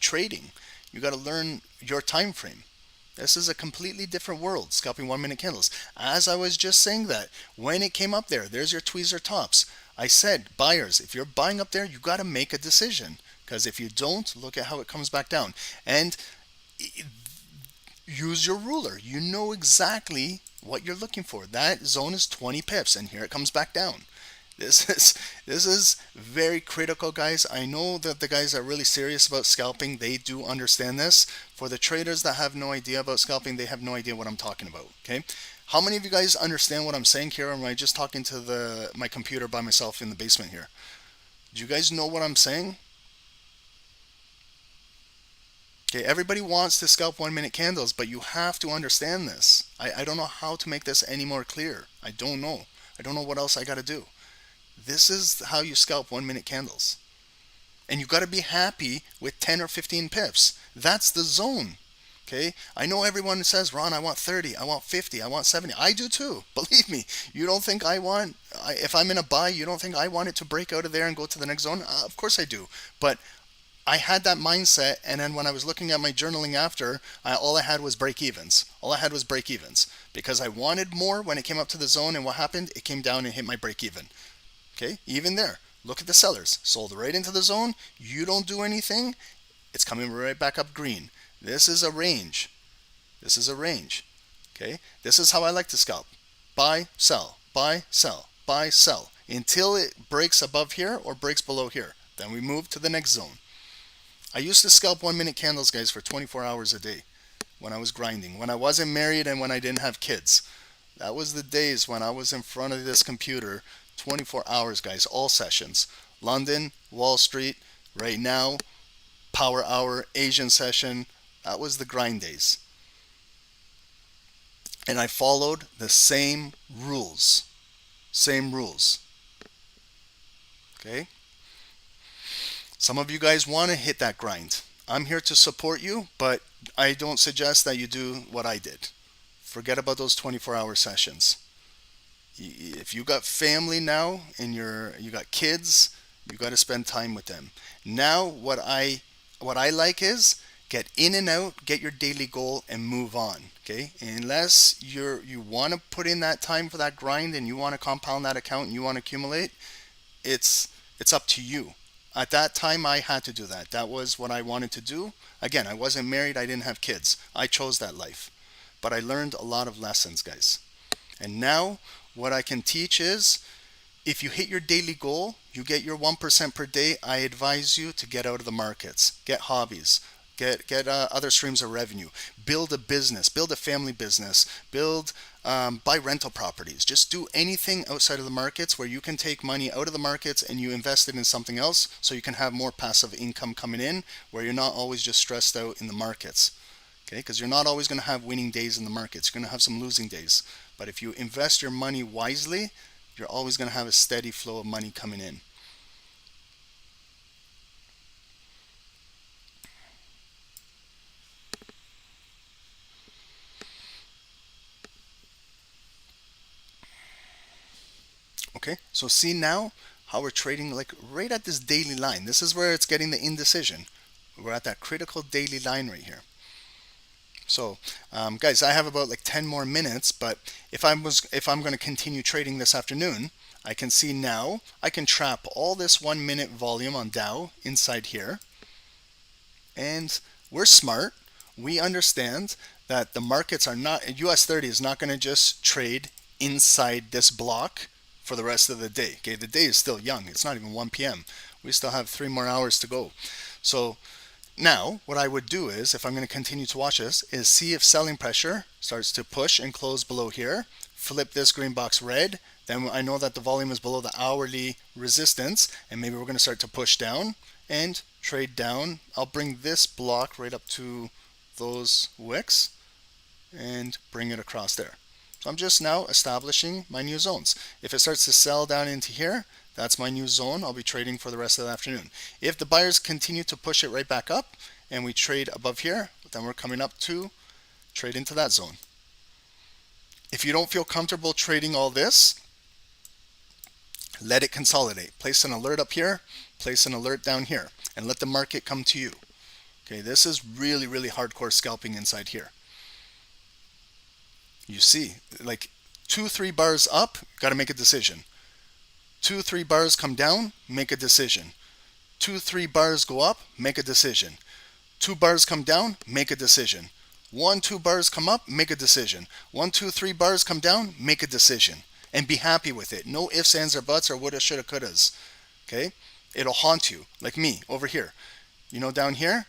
Speaker 1: trading. You got to learn your time frame. This is a completely different world, scalping 1 minute candles. As I was just saying that, when it came up there's your tweezer tops. I said, buyers, if you're buying up there, you got to make a decision. Because if you don't, look at how it comes back down. And use your ruler. You know exactly what you're looking for. That zone is 20 pips, and here it comes back down. This is very critical, guys. I know that the guys that are really serious about scalping, they do understand this. For the traders that have no idea about scalping, they have no idea what I'm talking about. Okay, how many of you guys understand what I'm saying here? Or am I just talking to my computer by myself in the basement here? Do you guys know what I'm saying? Okay, everybody wants to scalp 1 minute candles, but you have to understand this. I don't know how to make this any more clear. I don't know. I don't know what else I got to do. This is how you scalp 1 minute candles. And you got to be happy with 10 or 15 pips. That's the zone. Okay? I know everyone says, Ron, I want 30, I want 50, I want 70. I do too. Believe me. You don't think if I'm in a buy, you don't think I want it to break out of there and go to the next zone? Of course I do. But I had that mindset, and then when I was looking at my journaling after, all I had was break-evens. All I had was break-evens. Because I wanted more when it came up to the zone, and what happened? It came down and hit my break-even. Okay, even there. Look at the sellers. Sold right into the zone. You don't do anything. It's coming right back up green. This is a range. This is a range. Okay, this is how I like to scalp. Buy, sell, buy, sell, buy, sell. Until it breaks above here or breaks below here. Then we move to the next zone. I used to scalp 1 minute candles, guys, for 24 hours a day when I was grinding. When I wasn't married and when I didn't have kids. That was the days when I was in front of this computer 24 hours, guys, all sessions. London, Wall Street, right now, Power Hour, Asian session. That was the grind days. And I followed the same rules. Same rules. Okay? Some of you guys want to hit that grind. I'm here to support you, but I don't suggest that you do what I did. Forget about those 24-hour sessions. If you got family now and you got kids, you got to spend time with them. Now what I like is get in and out, get your daily goal, and move on. Okay, unless you want to put in that time for that grind and you want to compound that account and you want to accumulate, it's up to you. At that time, I had to do that. That was what I wanted to do. Again, I wasn't married. I didn't have kids. I chose that life. But I learned a lot of lessons, guys. And now what I can teach is if you hit your daily goal, you get your 1% per day, I advise you to get out of the markets, get hobbies, get other streams of revenue, build a business, build a family business, buy rental properties. Just do anything outside of the markets where you can take money out of the markets and you invest it in something else so you can have more passive income coming in where you're not always just stressed out in the markets. Okay, because you're not always going to have winning days in the markets. You're going to have some losing days. But if you invest your money wisely, you're always going to have a steady flow of money coming in. Okay, so see now how we're trading like right at this daily line. This is where it's getting the indecision. We're at that critical daily line right here. So guys, I have about like 10 more minutes, but if I'm going to continue trading this afternoon, I can see now I can trap all this 1 minute volume on Dow inside here. And we're smart. We understand that the markets are not, US30 is not going to just trade inside this block for the rest of the day. Okay, the day is still young. It's not even 1 p.m. We still have 3 more hours to go. So now, what I would do is, if I'm going to continue to watch this, is see if selling pressure starts to push and close below here, flip this green box red, then I know that the volume is below the hourly resistance, and maybe we're going to start to push down and trade down. I'll bring this block right up to those wicks and bring it across there. So I'm just now establishing my new zones. If it starts to sell down into here, That's my new zone. I'll be trading for the rest of the afternoon. If the buyers continue to push it right back up and we trade above here, then we're coming up to trade into that zone. If you don't feel comfortable trading all this, let it consolidate. Place an alert up here, place an alert down here, and let the market come to you. Okay, this is really, really hardcore scalping inside here. You see, like 2-3 bars up, got to make a decision. 2-3 bars come down, make a decision. 2-3 bars go up, make a decision. 2 bars come down, make a decision. 1-2 bars come up, make a decision. 1-2-3 bars come down, make a decision. And be happy with it. No ifs, ands, or buts, or woulda, shoulda, couldas. Okay? It'll haunt you, like me over here. You know, down here,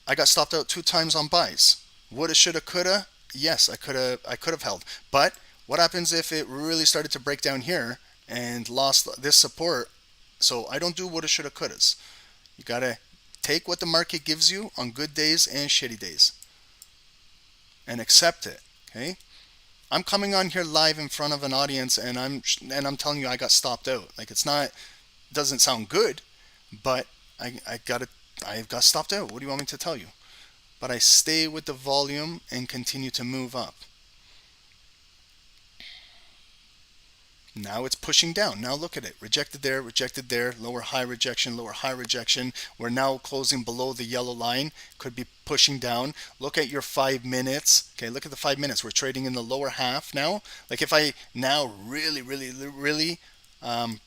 Speaker 1: I got stopped out 2 times on buys. Woulda, shoulda, coulda. Yes, I could have held. But what happens if it really started to break down here and lost this support? So I don't do woulda, shoulda, couldas. You gotta take what the market gives you on good days and shitty days, and accept it. Okay? I'm coming on here live in front of an audience, and I'm telling you I got stopped out. Like, doesn't sound good, but I got stopped out. What do you want me to tell you? But I stay with the volume and continue to move up. Now it's pushing down. Now look at it. Rejected there, lower high rejection, lower high rejection. We're now closing below the yellow line. Could be pushing down. Look at your 5 minutes. Okay, look at the 5 minutes. We're trading in the lower half now. Like, if I now really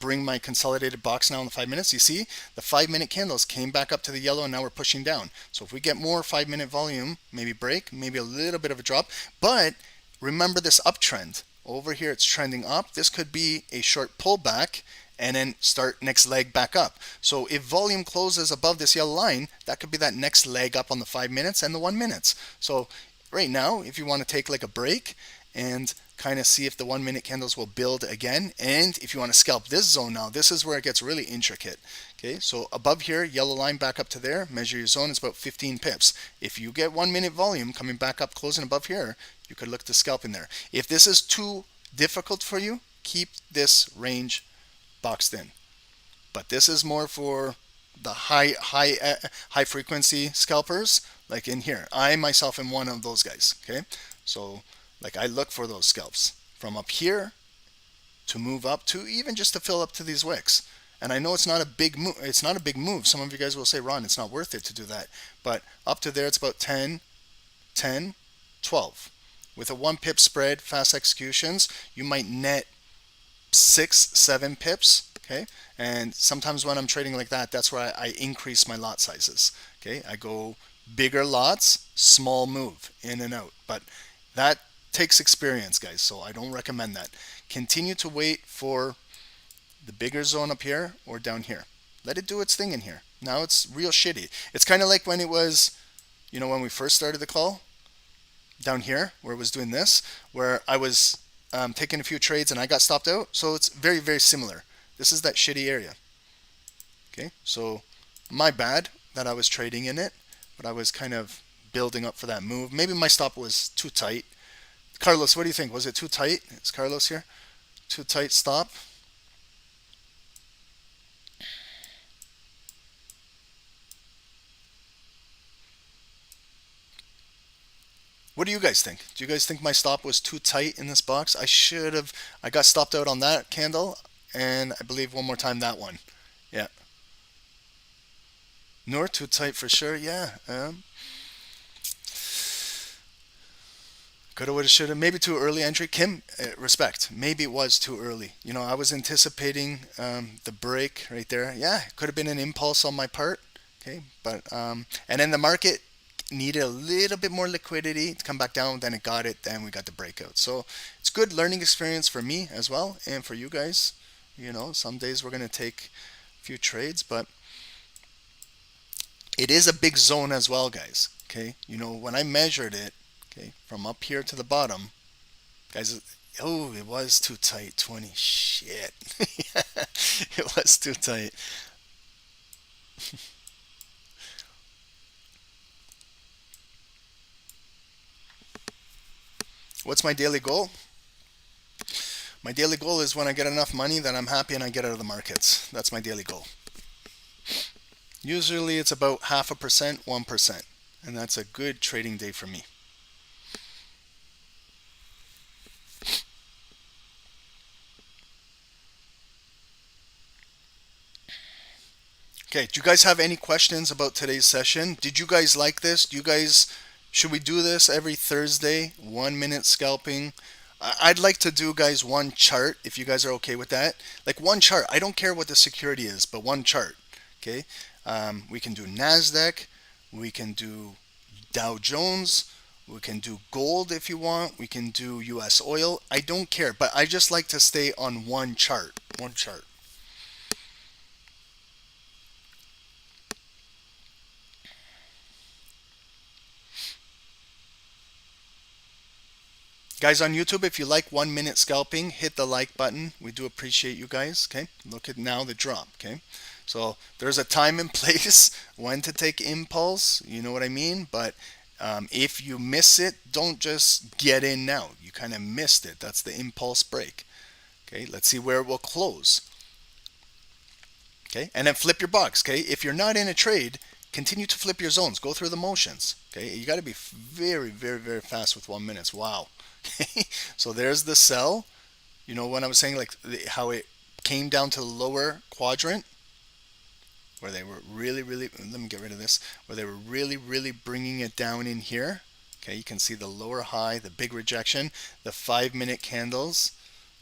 Speaker 1: bring my consolidated box now in the 5 minutes, you see the 5 minute candles came back up to the yellow and now we're pushing down. So if we get more 5 minute volume, maybe break, maybe a little bit of a drop, but remember this uptrend. Over here it's trending up. This could be a short pullback and then start next leg back up. So if volume closes above this yellow line, that could be that next leg up on the 5 minutes and the 1 minutes. So right now, if you want to take like a break and kind of see if the 1 minute candles will build again, and if you want to scalp this zone now, this is where it gets really intricate. Okay, so above here, yellow line back up to there, measure your zone, is about 15 pips. If you get 1 minute volume coming back up, closing above here, you could look to scalp in there. If this is too difficult for you, keep this range boxed in. But this is more for the high frequency scalpers, like in here. I myself am one of those guys. Okay, so like I look for those scalps from up here to move up to even just to fill up to these wicks. And I know it's not a big move. It's not a big move. Some of you guys will say, Ron, it's not worth it to do that. But up to there, it's about 10, 10, 12. With a 1 pip spread, fast executions, you might net 6, 7 pips. Okay, and sometimes when I'm trading like that, that's where I increase my lot sizes. Okay, I go bigger lots, small move in and out. But that takes experience, guys, so I don't recommend that. Continue to wait for the bigger zone up here or down here. Let it do its thing in here. Now it's real shitty. It's kind of like when it was, you know, when we first started the call down here, where it was doing this, where I was taking a few trades and I got stopped out. So it's very, very similar. This is that shitty area. Okay, so my bad that I was trading in it, but I was kind of building up for that move. Maybe my stop was too tight. Carlos, what do you think? Was it too tight? Is Carlos here? Too tight stop? What do you guys think? Do you guys think my stop was too tight in this box? I got stopped out on that candle, and I believe one more time that one. Yeah. Nor too tight for sure, yeah. Coulda, woulda, shoulda. Maybe too early entry. Kim, respect. Maybe it was too early. You know, I was anticipating the break right there. Yeah, it could have been an impulse on my part. Okay, but and then the market needed a little bit more liquidity to come back down. Then it got it. Then we got the breakout. So it's good learning experience for me as well, and for you guys. You know, some days we're gonna take a few trades, but it is a big zone as well, guys. Okay, you know, when I measured it, okay, from up here to the bottom, guys, oh, it was too tight. 20, shit. It was too tight. What's my daily goal? My daily goal is when I get enough money that I'm happy and I get out of the markets. That's my daily goal. Usually it's about 0.5%, 1%, and that's a good trading day for me. Okay, do you guys have any questions about today's session? Did you guys like this? Should we do this every Thursday? 1 minute scalping. I'd like to do, guys, one chart if you guys are okay with that. Like one chart. I don't care what the security is, but one chart. Okay. We can do NASDAQ. We can do Dow Jones. We can do gold if you want. We can do US oil. I don't care, but I just like to stay on one chart. One chart. Guys on YouTube, if you like 1 minute scalping, hit the like button. We do appreciate you guys. Okay, look at now the drop. Okay, so there's a time and place when to take impulse. You know what I mean? But if you miss it, don't just get in now. You kind of missed it. That's the impulse break. Okay, let's see where it will close. Okay, and then flip your box. Okay, if you're not in a trade, continue to flip your zones. Go through the motions. Okay, you got to be very, very, very fast with 1 minute. Wow. So there's the sell. You know when I was saying like how it came down to the lower quadrant where they were really, let me get rid of this, where they were really bringing it down in here. Okay, you can see the lower high, the big rejection, the 5 minute candles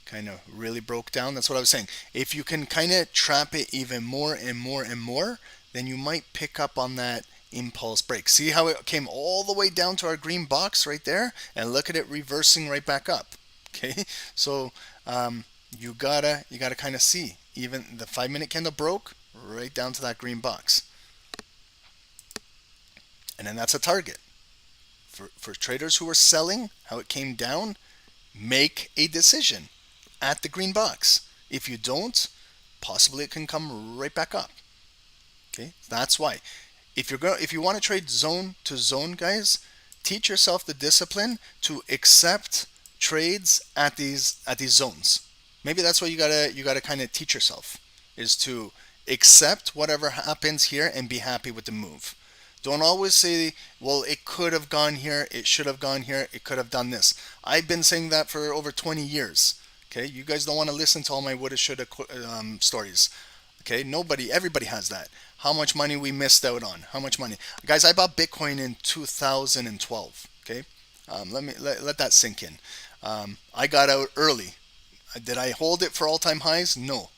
Speaker 1: kind of really broke down. That's what I was saying. If you can kind of trap it even more and more, then you might pick up on that impulse break. See how it came all the way down to our green box right there, and look at it reversing right back up. Okay, so you gotta kind of see, even the 5 minute candle broke right down to that green box, and then that's a target for traders who are selling. How it came down, make a decision at the green box. If you don't, possibly it can come right back up. Okay, that's why. If you want to trade zone to zone, guys, teach yourself the discipline to accept trades at these zones. Maybe that's what you gotta kind of teach yourself, is to accept whatever happens here and be happy with the move. Don't always say, well, it could have gone here, it should have gone here, it could have done this. I've been saying that for over 20 years. Okay, you guys don't want to listen to all my woulda, shoulda stories. Okay, everybody has that. How much money we missed out on? How much money, guys? I bought Bitcoin in 2012. Okay, let that sink in. I got out early. Did I hold it for all-time highs? No.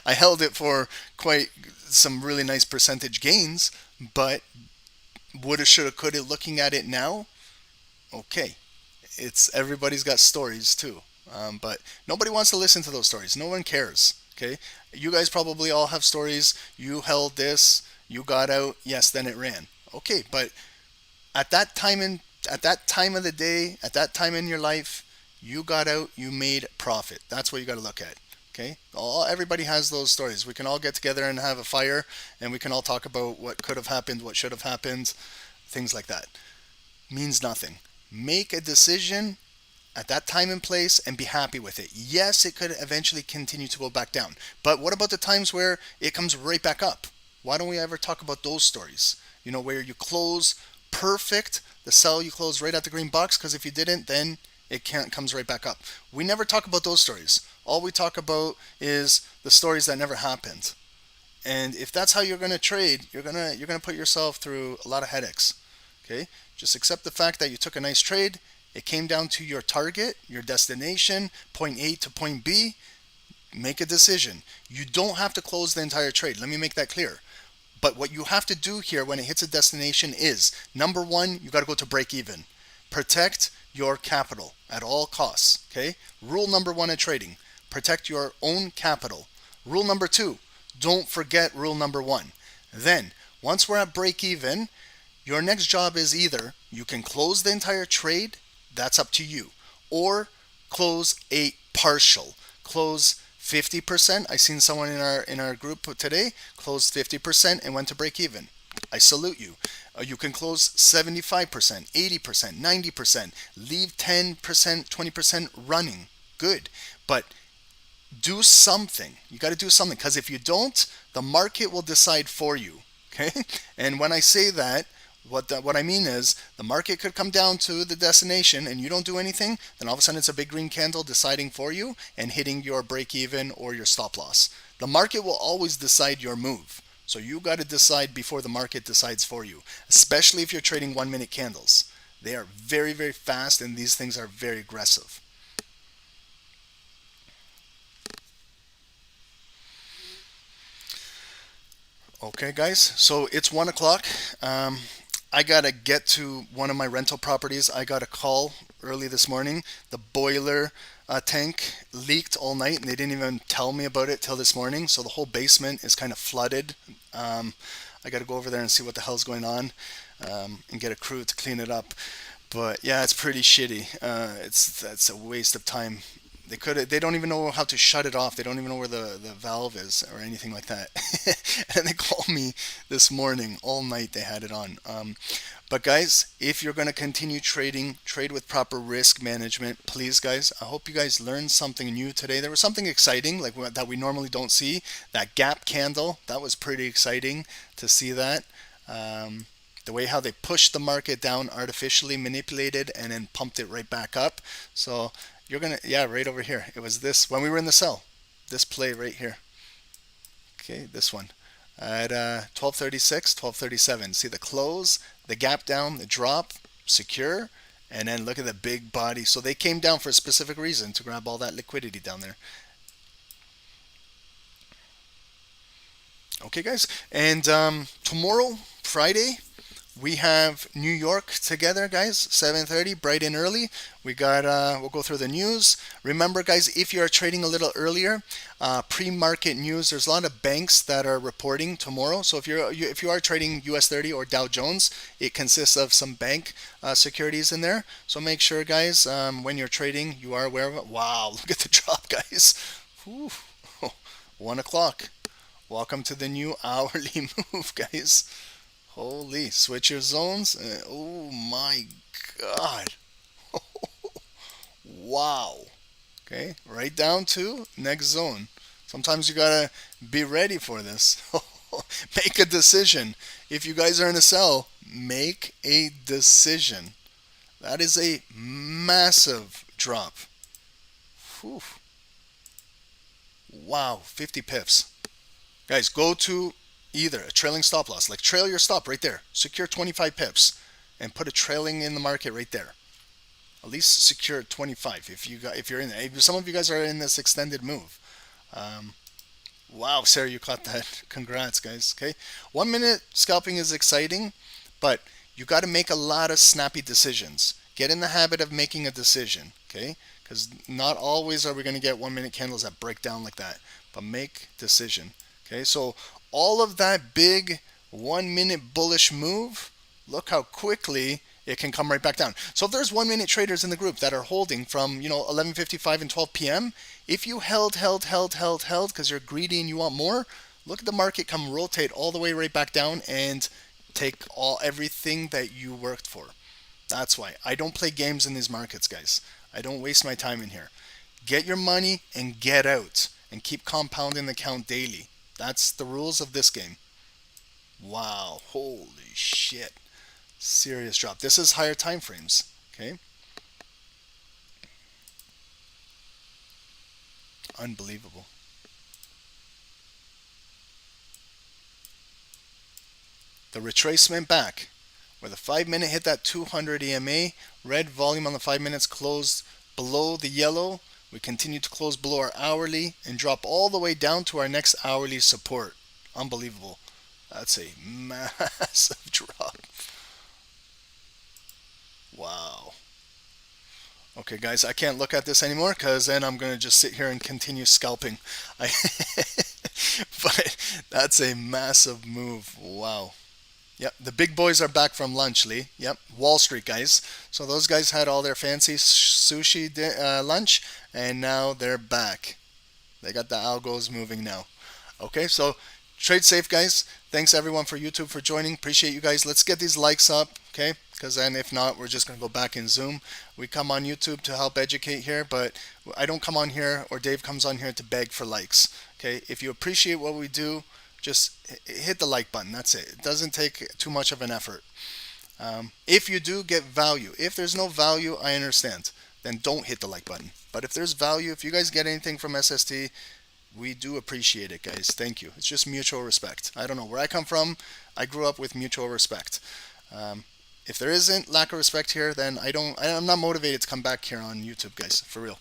Speaker 1: I held it for quite some really nice percentage gains, but woulda, shoulda, coulda. Looking at it now, okay, everybody's got stories too, but nobody wants to listen to those stories. No one cares. Okay, you guys probably all have stories. You held this, you got out, yes, then it ran. Okay, but at that time of the day, at that time in your life, you got out, you made profit. That's what you got to look at. Okay, everybody has those stories. We can all get together and have a fire, and we can all talk about what could have happened, what should have happened, things like that. Means nothing. Make a decision at that time and place and be happy with it. Yes, it could eventually continue to go back down, but what about the times where it comes right back up? Why don't we ever talk about those stories? You know, where you close perfect, the sell, you close right at the green box, because if you didn't, then it comes right back up. We never talk about those stories. All we talk about is the stories that never happened. And if that's how you're going to trade, you're going to put yourself through a lot of headaches. Okay, just accept the fact that you took a nice trade. It came down to your target, your destination, point A to point B. Make a decision. You don't have to close the entire trade. Let me make that clear. But what you have to do here when it hits a destination is, number one, you got to go to break even. Protect your capital at all costs. Okay? Rule number one in trading, protect your own capital. Rule number two, don't forget rule number one. Then, once we're at break even, your next job is either you can close the entire trade, that's up to you, or close a partial. Close 50%. I seen someone in our group today close 50% and went to break even. I salute you. You can close 75%, 80%, 90%. Leave 10%, 20% running. good. But do something. You got to do something, because if you don't, the market will decide for you. Okay? And when I say that, what I mean is the market could come down to the destination and you don't do anything, then all of a sudden it's a big green candle deciding for you and hitting your break even or your stop loss. The market will always decide your move. So you got to decide before the market decides for you, especially if you're trading 1 minute candles. They are very, very fast, and these things are very aggressive. Okay, guys, so it's 1 o'clock. I gotta get to one of my rental properties. I got a call early this morning. The boiler tank leaked all night, and they didn't even tell me about it till this morning. So the whole basement is kind of flooded. I gotta go over there and see what the hell's going on, and get a crew to clean it up. But yeah, it's pretty shitty. That's a waste of time. They don't even know how to shut it off. They don't even know where the valve is or anything like that. And they called me this morning. All night they had it on. But guys, if you're going to continue trading, trade with proper risk management. Please, guys, I hope you guys learned something new today. There was something exciting like that we normally don't see. That gap candle, that was pretty exciting to see that. The way how they pushed the market down, artificially manipulated, and then pumped it right back up. So you're gonna, yeah, right over here. It was this when we were in the sell. This play right here. Okay, this one at 1236, 1237. See the close, the gap down, the drop, secure, and then look at the big body. So they came down for a specific reason, to grab all that liquidity down there. Okay, guys, and tomorrow, Friday, we have New York together, guys. 7:30, bright and early. We got. We'll go through the news. Remember, guys, if you are trading a little earlier, pre-market news. There's a lot of banks that are reporting tomorrow. So if you are trading US30 or Dow Jones, it consists of some bank securities in there. So make sure, guys, when you're trading, you are aware of it. Wow, look at the drop, guys. Whew. 1 o'clock. Welcome to the new hourly move, guys. Holy, switch your zones. Oh my God. Wow. Okay, right down to next zone. Sometimes you gotta be ready for this. Make a decision. If you guys are in a sell, make a decision. That is a massive drop. Whew. Wow, 50 pips. Guys, go to either a trailing stop loss, like trail your stop right there, secure 25 pips, and put a trailing in the market right there. At least secure 25 if you're in there. Some of you guys are in this extended move. Wow, Sarah, you caught that. Congrats, guys. Okay, 1 minute scalping is exciting, but you got to make a lot of snappy decisions. Get in the habit of making a decision, okay? Because not always are we going to get 1 minute candles that break down like that, but make decision. Okay, so all of that big 1 minute bullish move, look how quickly it can come right back down. So if there's 1 minute traders in the group that are holding from 11:55 and 12 p.m., if you held because you're greedy and you want more, look at the market come rotate all the way right back down and take everything that you worked for. That's why I don't play games in these markets, guys. I don't waste my time in here. Get your money and get out and keep compounding the count daily. That's the rules of this game. Wow, holy shit. Serious drop. This is higher time frames, okay? Unbelievable. The retracement back, where the 5 minute hit that 200 EMA, red volume on the 5 minutes closed below the yellow. We continue to close below our hourly and drop all the way down to our next hourly support. Unbelievable. That's a massive drop. Wow. Okay, guys, I can't look at this anymore because then I'm going to just sit here and continue scalping. But that's a massive move. Wow. Yep, the big boys are back from lunch, Lee. Yep, Wall Street guys. So those guys had all their fancy sushi lunch, and now they're back. They got the algos moving now. Okay, so trade safe, guys. Thanks everyone for YouTube for joining. Appreciate you guys. Let's get these likes up. Okay, because then if not, we're just going to go back in Zoom. We come on YouTube to help educate here, but I don't come on here, or Dave comes on here to beg for likes. Okay, if you appreciate what we do, just hit the like button. That's it. It doesn't take too much of an effort. If you do get value, if there's no value, I understand. Then don't hit the like button. But if there's value, if you guys get anything from SST, we do appreciate it, guys. Thank you. It's just mutual respect. I don't know where I come from. I grew up with mutual respect. If there isn't lack of respect here, then I'm not motivated to come back here on YouTube, guys, for real.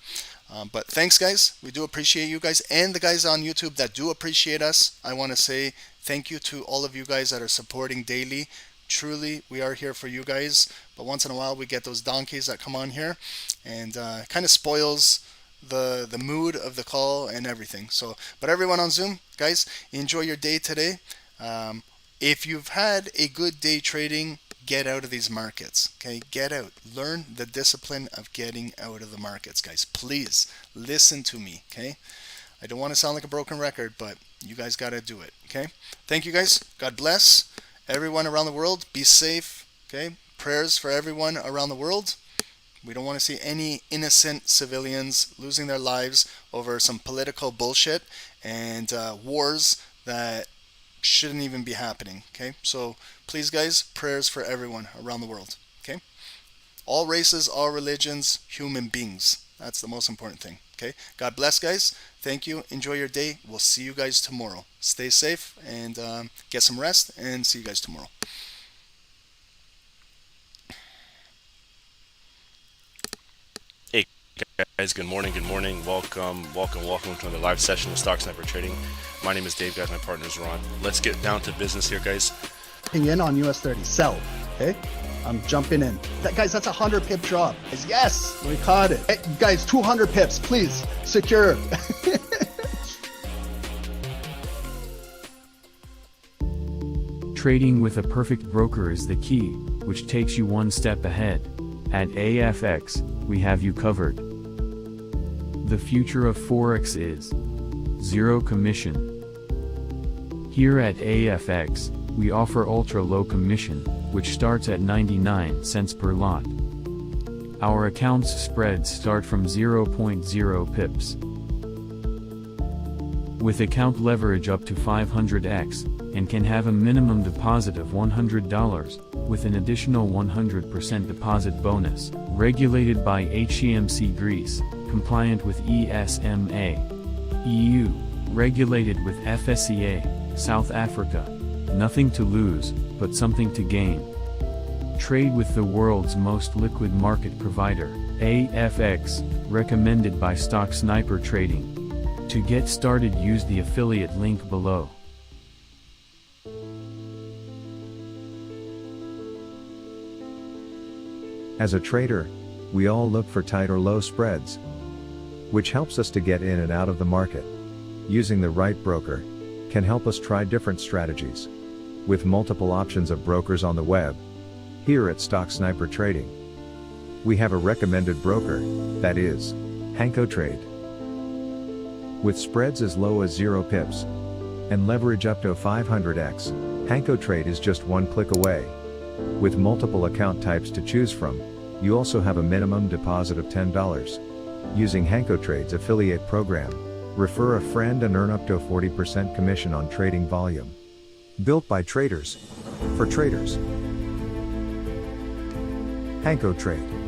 Speaker 1: But thanks, guys. We do appreciate you guys, and the guys on YouTube that do appreciate us. I want to say thank you to all of you guys that are supporting daily. Truly, we are here for you guys. But once in a while, we get those donkeys that come on here, and kind of spoils the mood of the call and everything. So, but everyone on Zoom, guys, enjoy your day today. If you've had a good day trading, get out of these markets. Okay, get out. Learn the discipline of getting out of the markets, guys. Please listen to me. Okay, I don't want to sound like a broken record, but you guys got to do it. Okay, thank you, guys. God bless everyone around the world. Be safe. Okay, prayers for everyone around the world. We don't want to see any innocent civilians losing their lives over some political bullshit and wars that shouldn't even be happening. Okay, so please, guys, prayers for everyone around the world. Okay, all races, all religions, human beings. That's the most important thing. Okay, God bless, guys. Thank you. Enjoy your day. We'll see you guys tomorrow. Stay safe and get some rest, and see you guys tomorrow.
Speaker 7: Hey guys, good morning, welcome to the live session of Stock Sniper Trading. My name is Dave, guys, my partner is Ron. Let's get down to business here, guys.
Speaker 2: In on US30, sell. Okay, I'm jumping in. Guys, that's a 100 pip drop. Yes, we caught it. Hey, guys, 200 pips, please secure.
Speaker 3: Trading with a perfect broker is the key, which takes you one step ahead. At AAAFx, we have you covered. The future of Forex is zero commission. Here at AAAFx, we offer ultra low commission, which starts at 99 cents per lot. Our account's spreads start from 0.0 pips. With account leverage up to 500x, and can have a minimum deposit of $100, with an additional 100% deposit bonus, regulated by HMC Greece, compliant with ESMA, EU, regulated with FSCA, South Africa. Nothing to lose, but something to gain. Trade with the world's most liquid market provider, AAAFx, recommended by Stock Sniper Trading. To get started, use the affiliate link below.
Speaker 4: As a trader, we all look for tight or low spreads, which helps us to get in and out of the market. Using the right broker can help us try different strategies. With multiple options of brokers on the web, here at Stock Sniper Trading, we have a recommended broker, that is, HankoTrade. With spreads as low as 0 pips and leverage up to 500x, HankoTrade is just one click away. With multiple account types to choose from, you also have a minimum deposit of $10. Using HankoTrade's affiliate program, refer a friend and earn up to a 40% commission on trading volume. Built by traders, for traders. HankoTrade.